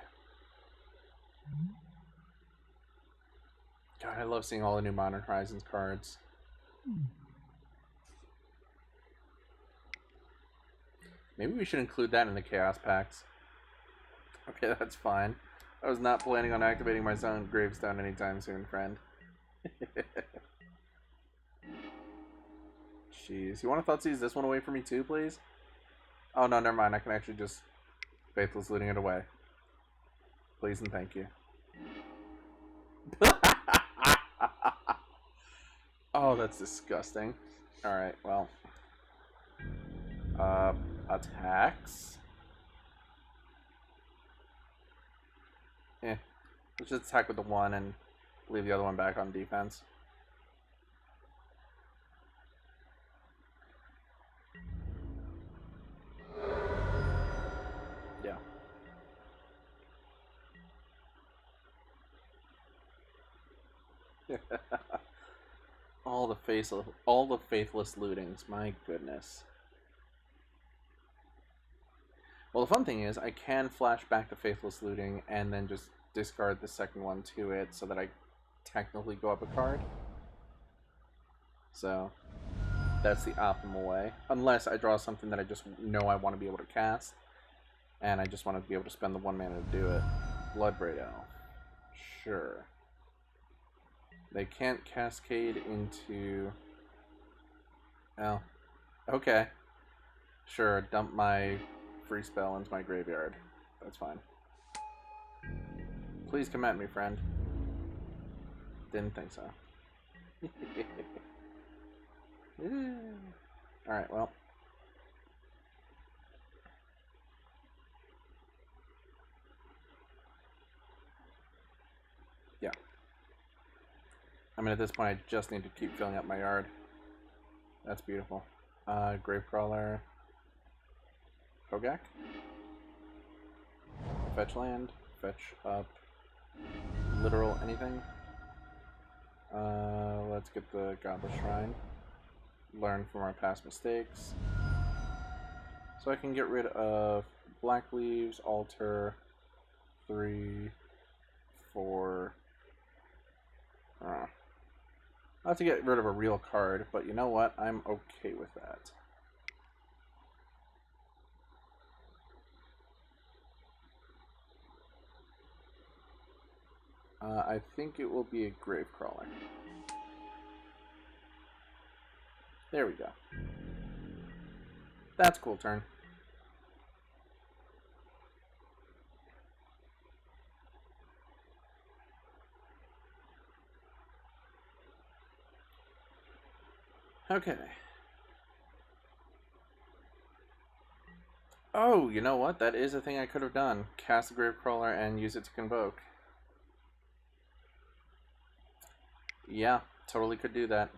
God, I love seeing all the new Modern Horizons cards. Maybe we should include that in the Chaos Packs. Okay, that's fine. I was not planning on activating my Silent Gravestone anytime soon, friend. Jeez. You want to Thought Seize this one away from me too, please? Oh, no, never mind. I can actually just Faithless Looting it away. Please and thank you. Oh, that's disgusting. Alright, well. Attacks. Let's just attack with the one and leave the other one back on defense. Yeah. all the faithless lootings, my goodness. Well, the fun thing is, I can flash back the Faithless Looting and then just discard the second one to it so that I technically go up a card. So, that's the optimal way. Unless I draw something that I just know I want to be able to cast, and I just want to be able to spend the 1 mana to do it. Bloodbraid Elf. Sure. They can't cascade into... Oh. Okay. Sure, dump my free spell into my graveyard. That's fine. Please come at me, friend. Didn't think so. Alright, well. Yeah. I mean, at this point, I just need to keep filling up my yard. That's beautiful. Gravecrawler. Hogaak. Fetch land. Fetch up. Literal anything. Let's get the Godless Shrine. Learn from our past mistakes. So I can get rid of Black Leaves, Altar, 3, 4. I'll have to get rid of a real card, but you know what? I'm okay with that. I think it will be a Gravecrawler. There we go. That's a cool turn. Okay. Oh, you know what? That is a thing I could have done. Cast a Gravecrawler and use it to convoke. Yeah, totally could do that.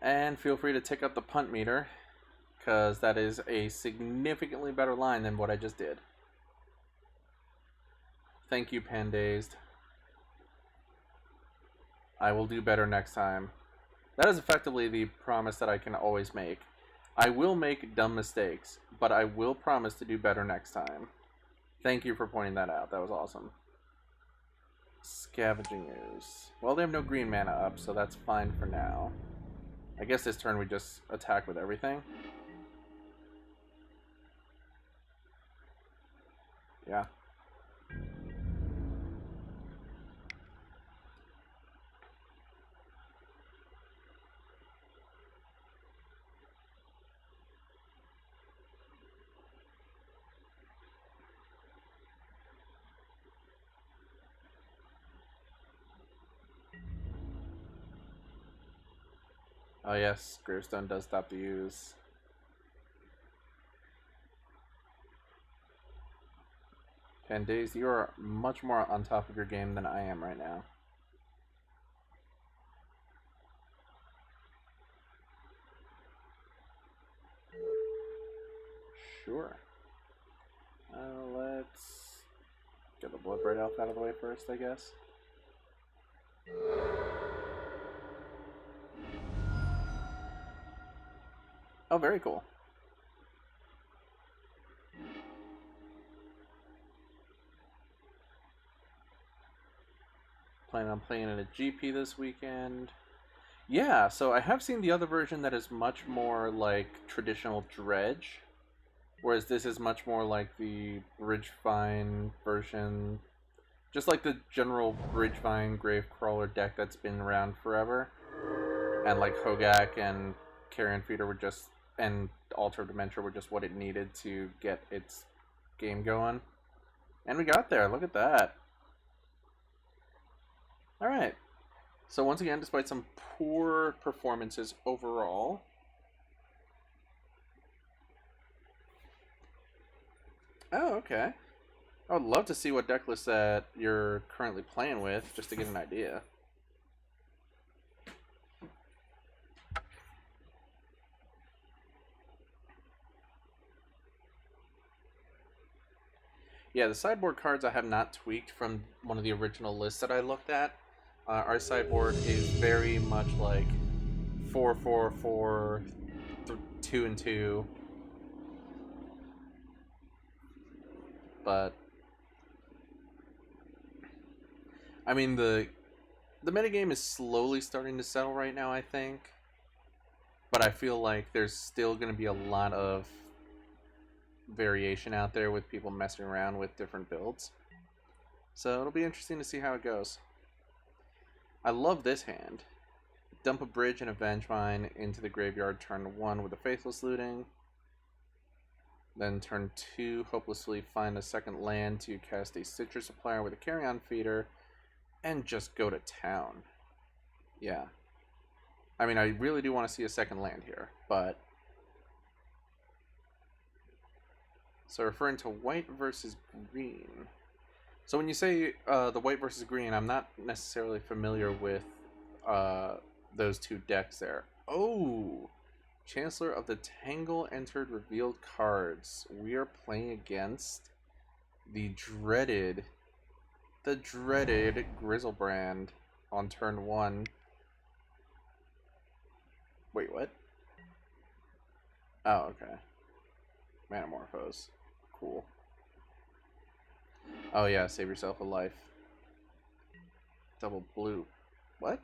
And feel free to tick up the punt meter, because that is a significantly better line than what I just did. Thank you, Pandazed. I will do better next time. That is effectively the promise that I can always make. I will make dumb mistakes, but I will promise to do better next time. Thank you for pointing that out. That was awesome. Scavenging Ooze. Well, they have no green mana up, so that's fine for now. I guess this turn we just attack with everything. Yeah. Oh yes, Gravestone does stop the use. Pandaze, you are much more on top of your game than I am right now. Sure. Let's get the Bloodbraid Elf out of the way first, I guess. Oh, very cool. Planning on playing in a GP this weekend. Yeah, so I have seen the other version that is much more like traditional Dredge, whereas this is much more like the Bridgevine version, just like the general Bridgevine Gravecrawler deck that's been around forever. And like Hogaak and Carrion Feeder were just, and Altar of Dementia were just what it needed to get its game going. And we got there, look at that. Alright. So once again, despite some poor performances overall, oh, okay. I would love to see what deck list that you're currently playing with, just to get an idea. Yeah, the sideboard cards I have not tweaked from one of the original lists that I looked at. Our sideboard is very much like 4-4-4, 2-2, but I mean the metagame is slowly starting to settle right now, I think, but I feel like there's still going to be a lot of variation out there with people messing around with different builds. So it'll be interesting to see how it goes. I love this hand. Dump a bridge and a Vengevine into the graveyard turn 1 with a Faithless Looting. Then turn 2, hopelessly find a second land to cast a Citrus Supplier with a Carrion Feeder, and just go to town. Yeah. I mean, I really do want to see a second land here, but... So referring to white versus green. So when you say the white versus green, I'm not necessarily familiar with those two decks there. Oh! Chancellor of the Tangle entered revealed cards. We are playing against the dreaded Grizzlebrand on turn 1. Wait, what? Oh, okay. Manamorphose. Cool. Oh yeah, save yourself a life. Double blue. What?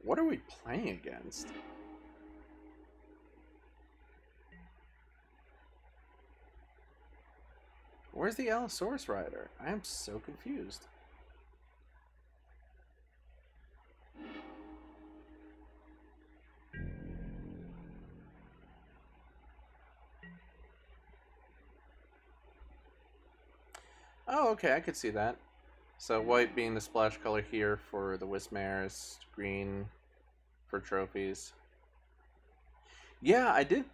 What are we playing against? Where's the Allosaurus Rider? I am so confused. Oh, okay, I could see that. So white being the splash color here for the Wismares, green for trophies. Yeah, I did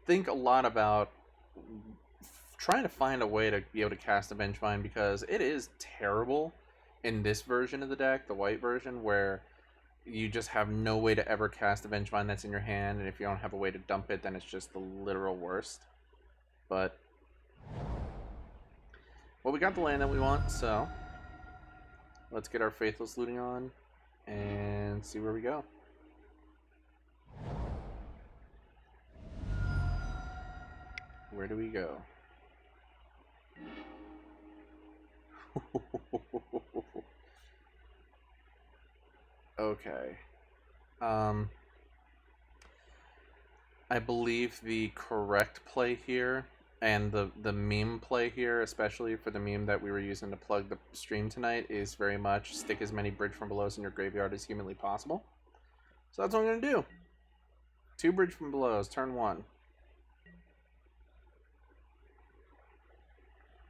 think a lot about trying to find a way to be able to cast a Vengevine, because it is terrible in this version of the deck, the white version, where you just have no way to ever cast a Vengevine that's in your hand, and if you don't have a way to dump it, then it's just the literal worst. But well, we got the land that we want, so let's get our Faithless Looting on and see where we go. Where do we go? Okay. I believe the correct play here, and the meme play here, especially for the meme that we were using to plug the stream tonight, is very much stick as many Bridge from Belows in your graveyard as humanly possible. So that's what I'm going to do. 2 Bridge from Belows, turn 1.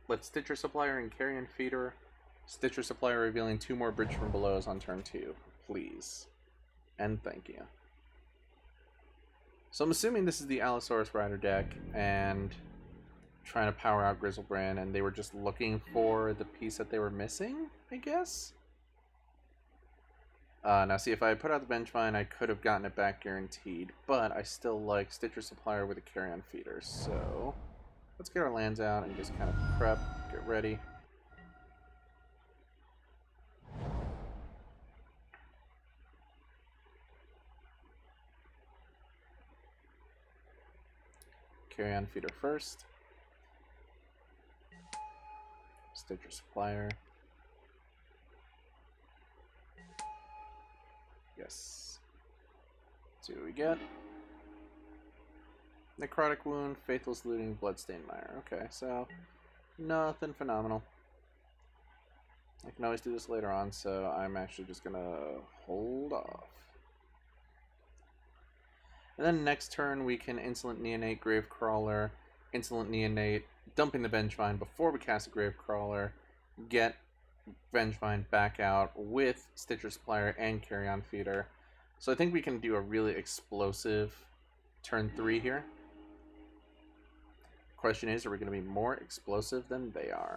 Let's Stitcher Supplier and Carrion Feeder Stitcher Supplier revealing 2 more Bridge from Belows on turn 2. Please. And thank you. So I'm assuming this is the Allosaurus Rider deck, and trying to power out Grizzlebrand, and they were just looking for the piece that they were missing, I guess? Now see, if I put out the Bridgevine, I could have gotten it back guaranteed, but I still like Stitcher Supplier with a carry-on feeder, so let's get our lands out and just kind of prep, get ready. Carry-on feeder first. Stitcher Supplier. Yes. Let's see what we get. Necrotic Wound, Faithless Looting, Bloodstained Mire. Okay, so nothing phenomenal. I can always do this later on, so I'm actually just gonna hold off. And then next turn we can Insolent Neonate, Gravecrawler, Insolent Neonate, dumping the Vengevine before we cast a Gravecrawler, get Vengevine back out with Stitcher Supplier and Carry-On Feeder. So I think we can do a really explosive turn 3 here. Question is, are we going to be more explosive than they are?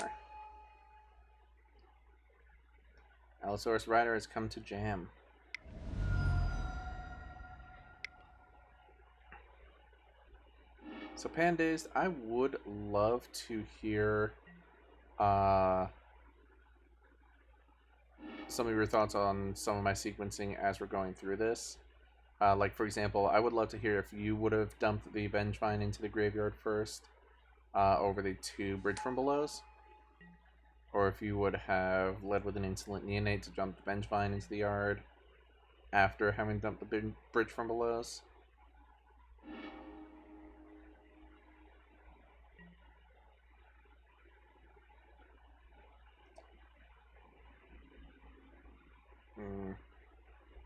Allosaurus Rider has come to jam. So Pandazed, I would love to hear some of your thoughts on some of my sequencing as we're going through this. Like, for example, I would love to hear if you would have dumped the Vengevine into the graveyard first over the 2 Bridge from Belows, or if you would have led with an Insolent Neonate to jump the Vengevine into the yard after having dumped the Bridge from Belows.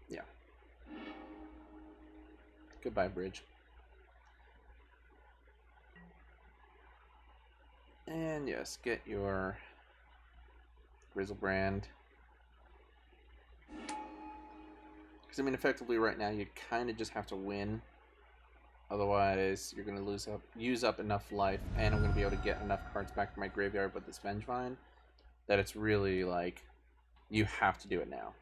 Yeah. Goodbye, Bridge. And yes, get your Grizzlebrand. Because, I mean, effectively right now you kind of just have to win. Otherwise, you're going to use up enough life, and I'm going to be able to get enough cards back from my graveyard with this Vengevine that it's really like, you have to do it now.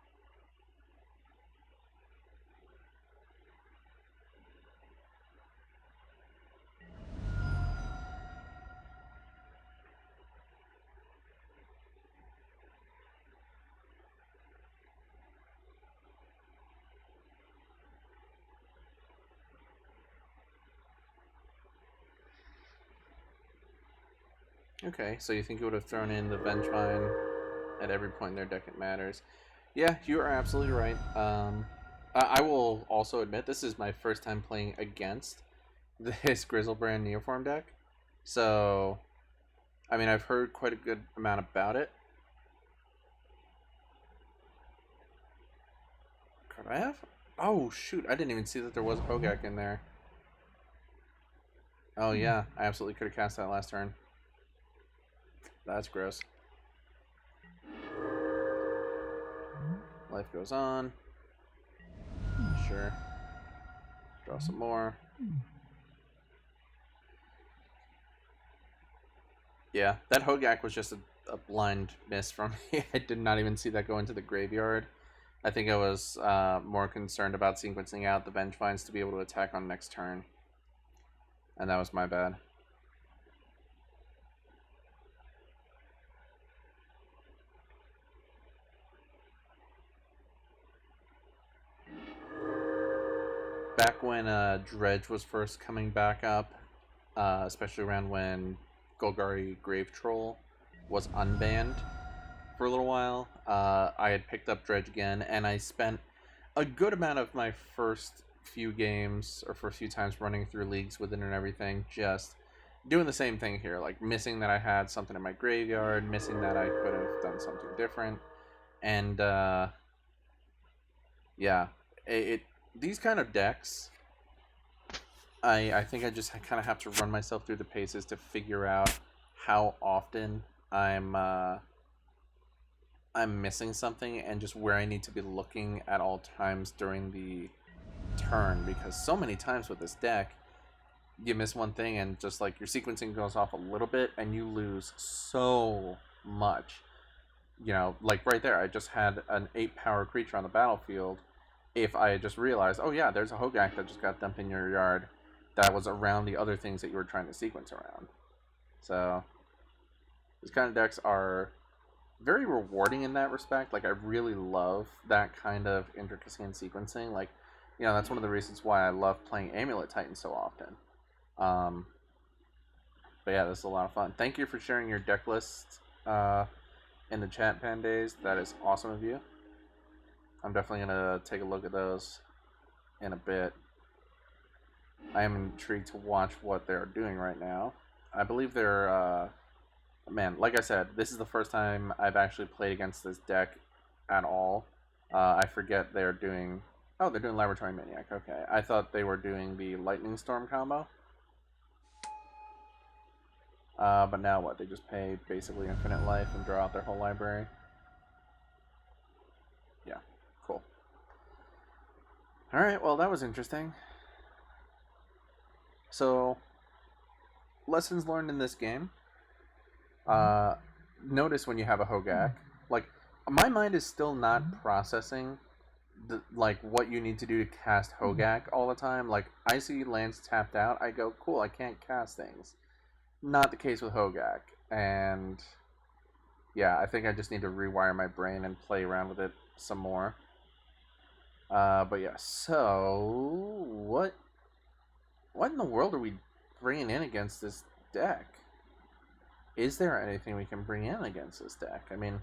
Okay, so you think you would have thrown in the Vengevine at every point in their deck it matters. Yeah, you are absolutely right. I will also admit this is my first time playing against this Grizzlebrand Neoform deck. So, I mean, I've heard quite a good amount about it. Could I have? Oh, shoot, I didn't even see that there was a Hogaak in there. Oh, yeah, I absolutely could have cast that last turn. That's gross. Life goes on. Sure. Draw some more. Yeah, that Hogaak was just a blind miss from me. I did not even see that go into the graveyard. I think I was more concerned about sequencing out the Vengevines to be able to attack on next turn. And that was my bad. Back when Dredge was first coming back up, especially around when Golgari Grave Troll was unbanned for a little while, I had picked up Dredge again, and I spent a good amount of my first few games, or first few times running through leagues with it and everything, just doing the same thing here, like missing that I had something in my graveyard, missing that I could have done something different, and yeah, these kind of decks, I think I just kind of have to run myself through the paces to figure out how often I'm I'm missing something and just where I need to be looking at all times during the turn, because so many times with this deck, you miss one thing and just like your sequencing goes off a little bit and you lose so much. You know, like right there, I just had an 8-power creature on the battlefield. If I had just realized, oh yeah, there's a Hogaak that just got dumped in your yard that was around the other things that you were trying to sequence around. So, these kind of decks are very rewarding in that respect. Like, I really love that kind of intricacy and sequencing. Like, you know, that's one of the reasons why I love playing Amulet Titan so often. But yeah, this is a lot of fun. Thank you for sharing your deck list in the chat, Pandays. That is awesome of you. I'm definitely going to take a look at those in a bit. I am intrigued to watch what they're doing right now. I believe they're, man, like I said, this is the first time I've actually played against this deck at all. I forget they're doing, oh, they're doing Laboratory Maniac, okay. I thought they were doing the Lightning Storm combo. But now what, they just pay basically infinite life and draw out their whole library? Yeah, cool. Alright, well that was interesting. So, lessons learned in this game. Notice when you have a Hogaak, like, my mind is still not processing like what you need to do to cast Hogaak all the time. Like, I see lands tapped out, I go, cool, I can't cast things. Not the case with Hogaak, and yeah, I think I just need to rewire my brain and play around with it some more. But yeah, so what in the world are we bringing in against this deck? Is there anything we can bring in against this deck? I mean,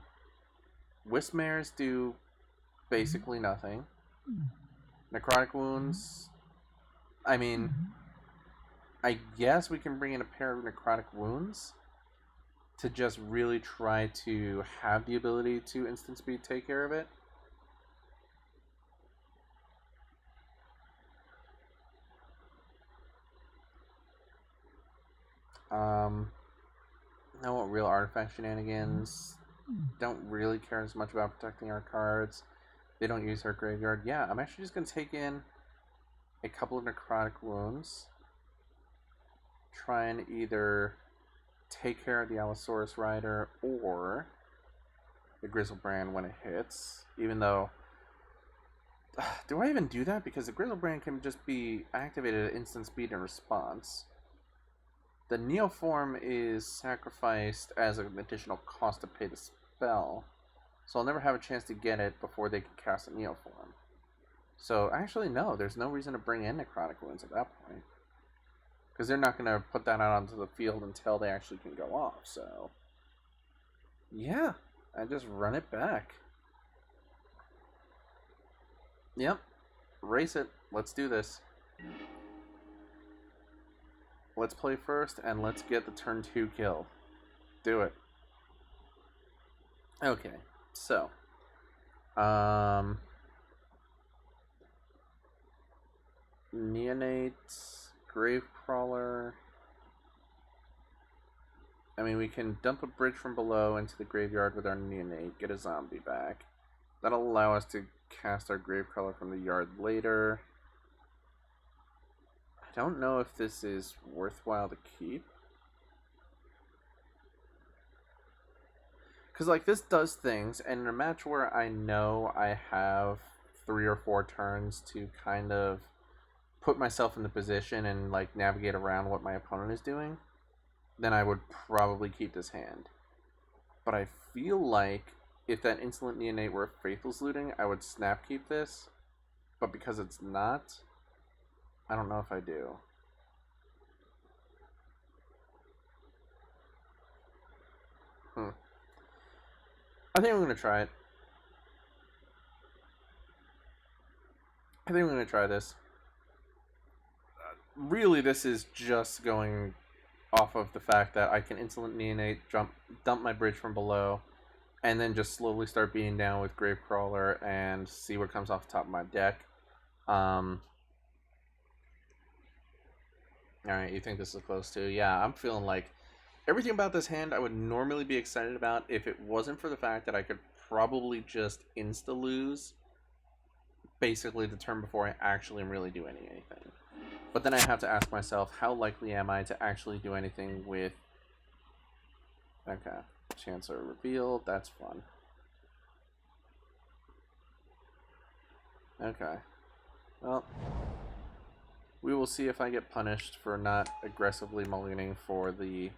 Wismares do basically nothing. Necrotic Wounds, I mean, I guess we can bring in a pair of Necrotic Wounds to just really try to have the ability to instant speed take care of it. No real artifact shenanigans. Don't really care as much about protecting our cards. They don't use our graveyard. Yeah, I'm actually just going to take in a couple of Necrotic Wounds. Try and either take care of the Allosaurus Rider or the Grizzlebrand when it hits. Even though, do I even do that? Because the Grizzlebrand can just be activated at instant speed in response. The Neoform is sacrificed as an additional cost to pay the spell, so I'll never have a chance to get it before they can cast a Neoform. So, actually, no, there's no reason to bring in Necrotic Wounds at that point. Because they're not going to put that out onto the field until they actually can go off, so... yeah, I just run it back. Yep, race it. Let's do this. Let's play first, and let's get the turn 2 kill. Do it. Okay, so. Neonate, Gravecrawler. I mean, we can dump a bridge from below into the graveyard with our Neonate, get a zombie back. That'll allow us to cast our Gravecrawler from the yard later. I don't know if this is worthwhile to keep. Because, like, this does things, and in a match where I know I have 3 or 4 turns to kind of put myself in the position and, like, navigate around what my opponent is doing, then I would probably keep this hand. But I feel like if that Insolent Neonate were Faithless Looting, I would snap keep this. But because it's not, I don't know if I do. I think I'm going to try it. I think I'm going to try this. Really, this is just going off of the fact that I can Insolent Neonate, dump my bridge from below, and then just slowly start beating down with Gravecrawler and see what comes off the top of my deck. Alright, you think this is close to? Yeah, I'm feeling like everything about this hand I would normally be excited about if it wasn't for the fact that I could probably just insta-lose basically the turn before I actually am really doing anything. But then I have to ask myself, how likely am I to actually do anything with... Okay, Chancellor revealed, that's fun. Okay. Well, we will see if I get punished for not aggressively mulliganing for the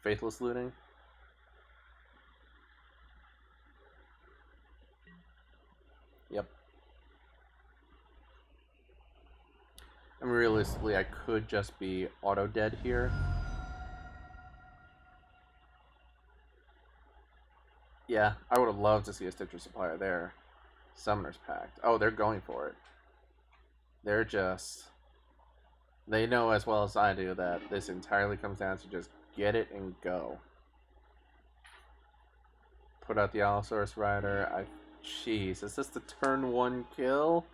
Faithless looting. Yep. I mean, realistically, I could just be auto-dead here. Yeah, I would have loved to see a Stitcher Supplier there. Summoner's Pact. Oh, they're going for it. They're just... They know as well as I do that this entirely comes down to just get it and go. Put out the Allosaurus Rider. Jeez, is this the turn 1 kill?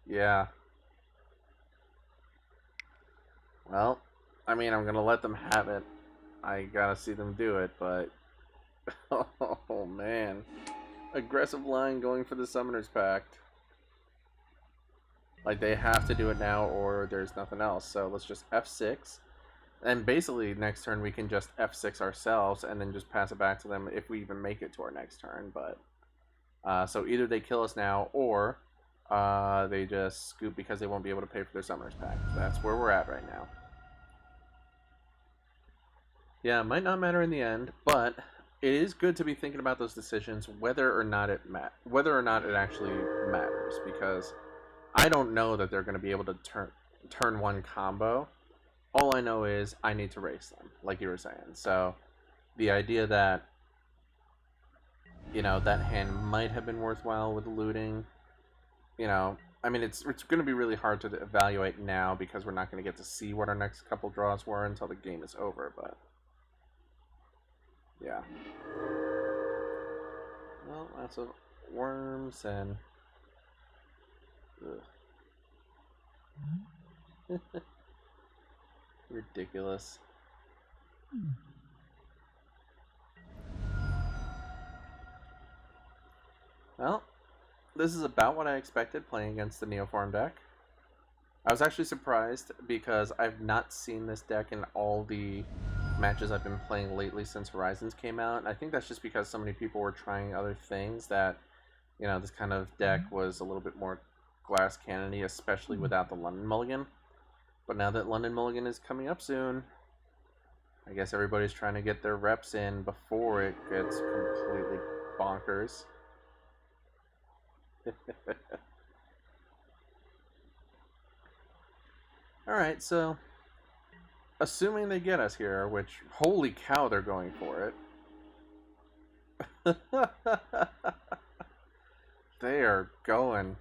Yeah. Well, I mean, I'm gonna let them have it. I gotta see them do it, but... Oh, man. Aggressive line going for the Summoner's Pact. Like, they have to do it now or there's nothing else. So let's just F6. And basically, next turn we can just F6 ourselves and then just pass it back to them if we even make it to our next turn. But so either they kill us now or they just scoop because they won't be able to pay for their Summoner's Pact. That's where we're at right now. Yeah, it might not matter in the end, but it is good to be thinking about those decisions, whether or not it actually matters, because I don't know that they're going to be able to turn 1 combo. All I know is I need to race them, like you were saying. So the idea that, you know, that hand might have been worthwhile with looting, you know, I mean, it's going to be really hard to evaluate now because we're not going to get to see what our next couple draws were until the game is over, but yeah. Well, lots of worms and... Ridiculous. Well, this is about what I expected playing against the Neoform deck. I was actually surprised because I've not seen this deck in all the matches I've been playing lately since Horizons came out. And I think that's just because so many people were trying other things that, you know, this kind of deck was a little bit more glass cannon-y, especially without the London Mulligan. But now that London Mulligan is coming up soon, I guess everybody's trying to get their reps in before it gets completely bonkers. Alright, so assuming they get us here, which, holy cow, they're going for it. They are going.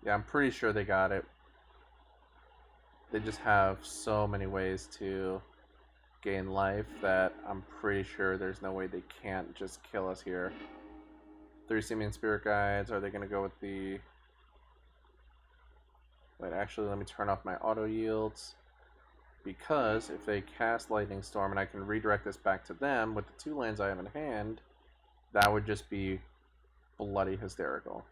Yeah, I'm pretty sure they got it. They just have so many ways to gain life that I'm pretty sure there's no way they can't just kill us here. 3 Simian Spirit Guides. Are they going to go with the... Wait, actually, let me turn off my auto yields. Because if they cast Lightning Storm and I can redirect this back to them with the 2 lands I have in hand, that would just be bloody hysterical.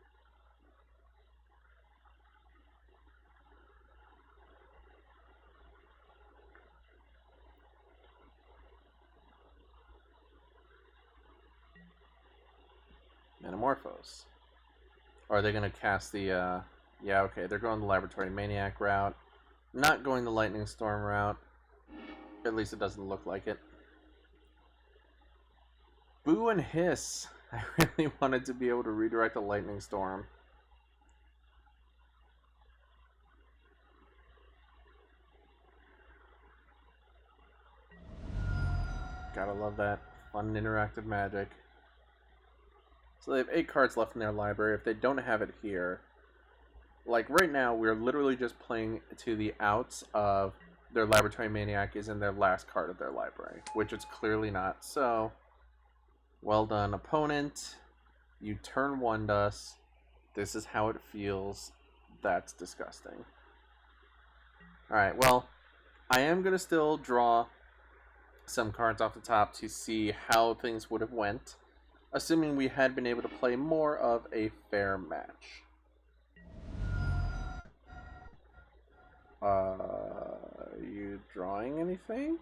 Metamorphose. Or are they going to cast the... Yeah, okay, they're going the Laboratory Maniac route. Not going the Lightning Storm route. At least it doesn't look like it. Boo and Hiss. I really wanted to be able to redirect a Lightning Storm. Gotta love that fun interactive magic. So they have 8 cards left in their library. If they don't have it here... Like, right now, we're literally just playing to the outs of their Laboratory Maniac is in their last card of their library, which it's clearly not. So, well done, opponent. You turn 1'd us. This is how it feels. That's disgusting. Alright, well, I am going to still draw some cards off the top to see how things would have went, assuming we had been able to play more of a fair match. Are you drawing anything?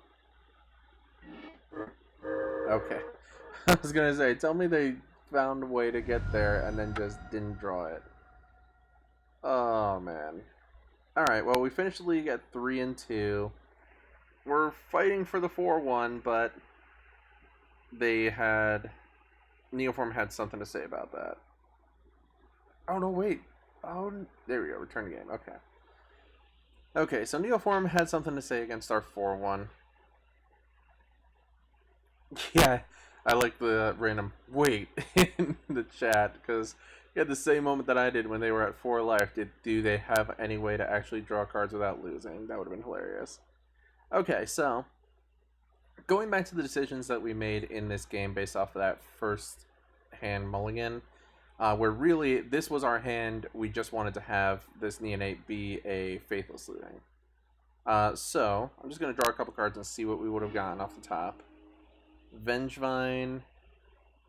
Okay. I was gonna say, tell me they found a way to get there and then just didn't draw it. Oh man. Alright, well we finished the league at 3-2. We're fighting for the 4-1, but Neoform had something to say about that. Oh no, wait. Oh, there we go, return the game, okay. Okay, so Neoform had something to say against our 4-1. Yeah, I like the random wait in the chat, because he had the same moment that I did when they were at 4 life. Do they have any way to actually draw cards without losing? That would have been hilarious. Okay, so going back to the decisions that we made in this game based off of that first hand mulligan, where really this was our hand, we just wanted to have this Neonate be a Faithless Looting. So I'm just going to draw a couple cards and see what we would have gotten off the top. Vengevine.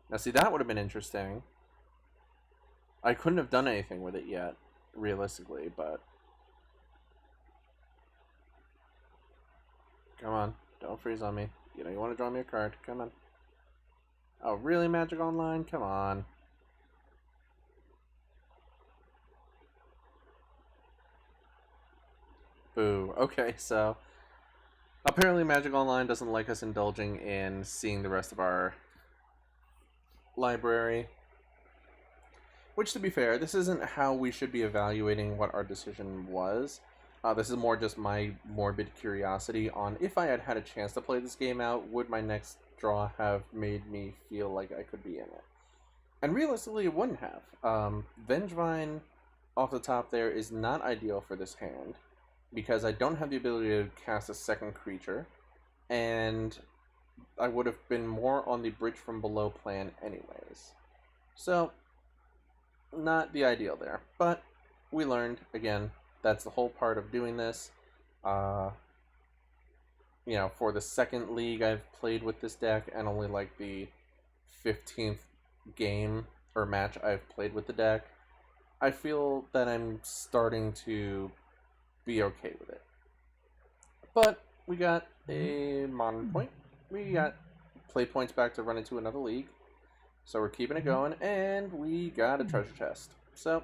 Now see, that would have been interesting. I couldn't have done anything with it yet, realistically, but... Come on, don't freeze on me. You know you want to draw me a card. Come on. Oh, really, Magic Online? Come on. Boo. Okay, so... Apparently Magic Online doesn't like us indulging in seeing the rest of our library. Which, to be fair, this isn't how we should be evaluating what our decision was. This is more just my morbid curiosity on if I had had a chance to play this game out, would my next draw have made me feel like I could be in it? And realistically, it wouldn't have. Vengevine, off the top there, is not ideal for this hand, because I don't have the ability to cast a second creature, and I would have been more on the Bridge from Below plan anyways. So, not the ideal there. But we learned, again, that's the whole part of doing this. You know, for the second league I've played with this deck, and only like the 15th game or match I've played with the deck, I feel that I'm starting to be okay with it. But we got a modern point. We got play points back to run into another league. So we're keeping it going, and we got a treasure chest. So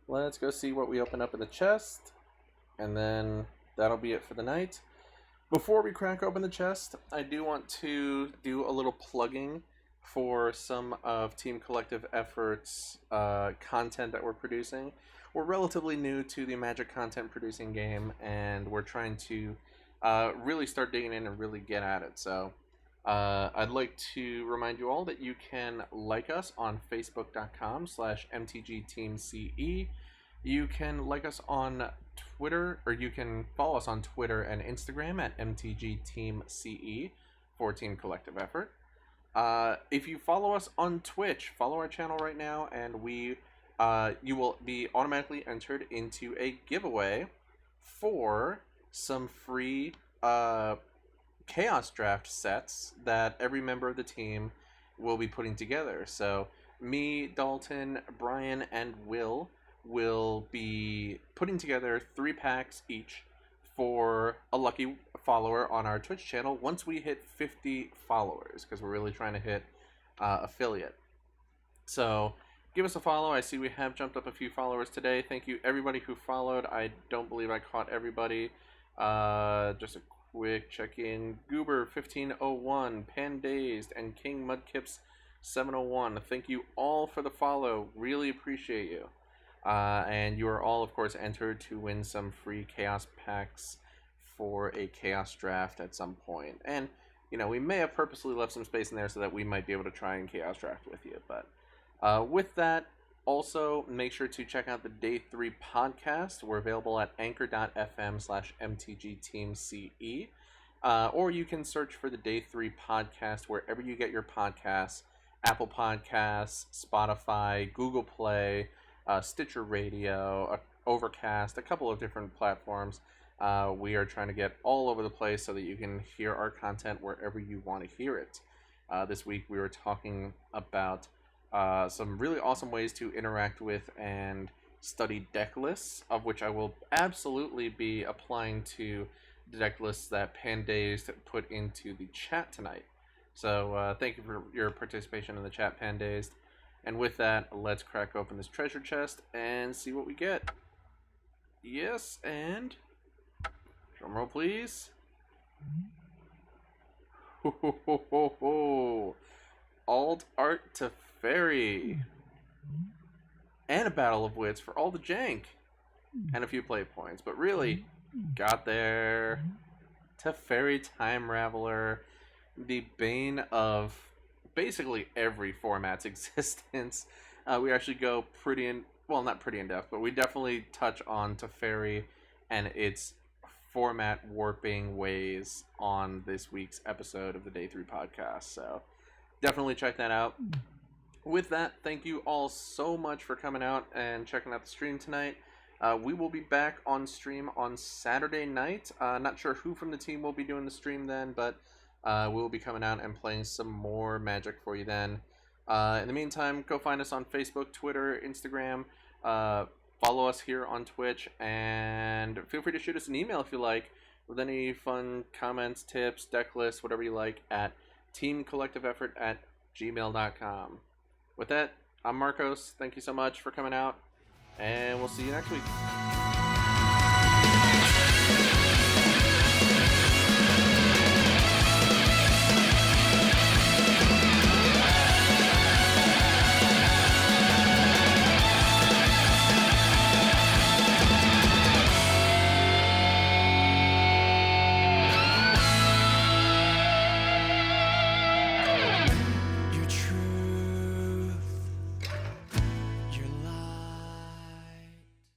let's go see what we open up in the chest, and then that'll be it for the night. Before we crack open the chest, I do want to do a little plugging for some of Team Collective Effort's content that we're producing. We're relatively new to the Magic content producing game, and we're trying to really start digging in and really get at it. So I'd like to remind you all that you can like us on facebook.com/mtgteamce. You can like us on Twitter, or you can follow us on Twitter and Instagram at mtgteamce for Team Collective Effort. If you follow us on Twitch, follow our channel right now, and you will be automatically entered into a giveaway for some free Chaos Draft sets that every member of the team will be putting together. So me, Dalton, Brian, and Will be putting together 3 packs each for a lucky follower on our Twitch channel once we hit 50 followers, because we're really trying to hit affiliate. So give us a follow. I see we have jumped up a few followers today. Thank you everybody who followed. I don't believe I caught everybody. Just a quick check-in. Goober1501, Pandazed, and King Mudkips 701. Thank you all for the follow. Really appreciate you. And you are all, of course, entered to win some free Chaos packs for a Chaos Draft at some point. And, you know, we may have purposely left some space in there so that we might be able to try and Chaos Draft with you. But with that, also make sure to check out the Day 3 podcast. We're available at anchor.fm/mtgteamce. Or you can search for the Day 3 podcast wherever you get your podcasts. Apple Podcasts, Spotify, Google Play, Stitcher Radio, Overcast, a couple of different platforms. We are trying to get all over the place so that you can hear our content wherever you want to hear it. This week we were talking about some really awesome ways to interact with and study deck lists, of which I will absolutely be applying to the deck lists that Pandazed put into the chat tonight. So thank you for your participation in the chat, Pandazed. And with that, let's crack open this treasure chest and see what we get. Yes, and drumroll, please. Ho ho ho ho ho! Alt art to Fairy, and a Battle of Wits for all the jank, and a few play points. But really, got there. Teferi Time Raveler, the bane of basically every format's existence. We actually go pretty in, well, not pretty in depth, but we definitely touch on Teferi and its format warping ways on this week's episode of the Day 3 podcast. So definitely check that out. With that, thank you all so much for coming out and checking out the stream tonight. We will be back on stream on Saturday night. Not sure who from the team will be doing the stream then, but we will be coming out and playing some more Magic for you then. In the meantime, go find us on Facebook, Twitter, Instagram. Follow us here on Twitch, and feel free to shoot us an email if you like, with any fun comments, tips, deck lists, whatever you like, at teamcollectiveeffort@gmail.com. With that, I'm Marcos. Thank you so much for coming out, and we'll see you next week.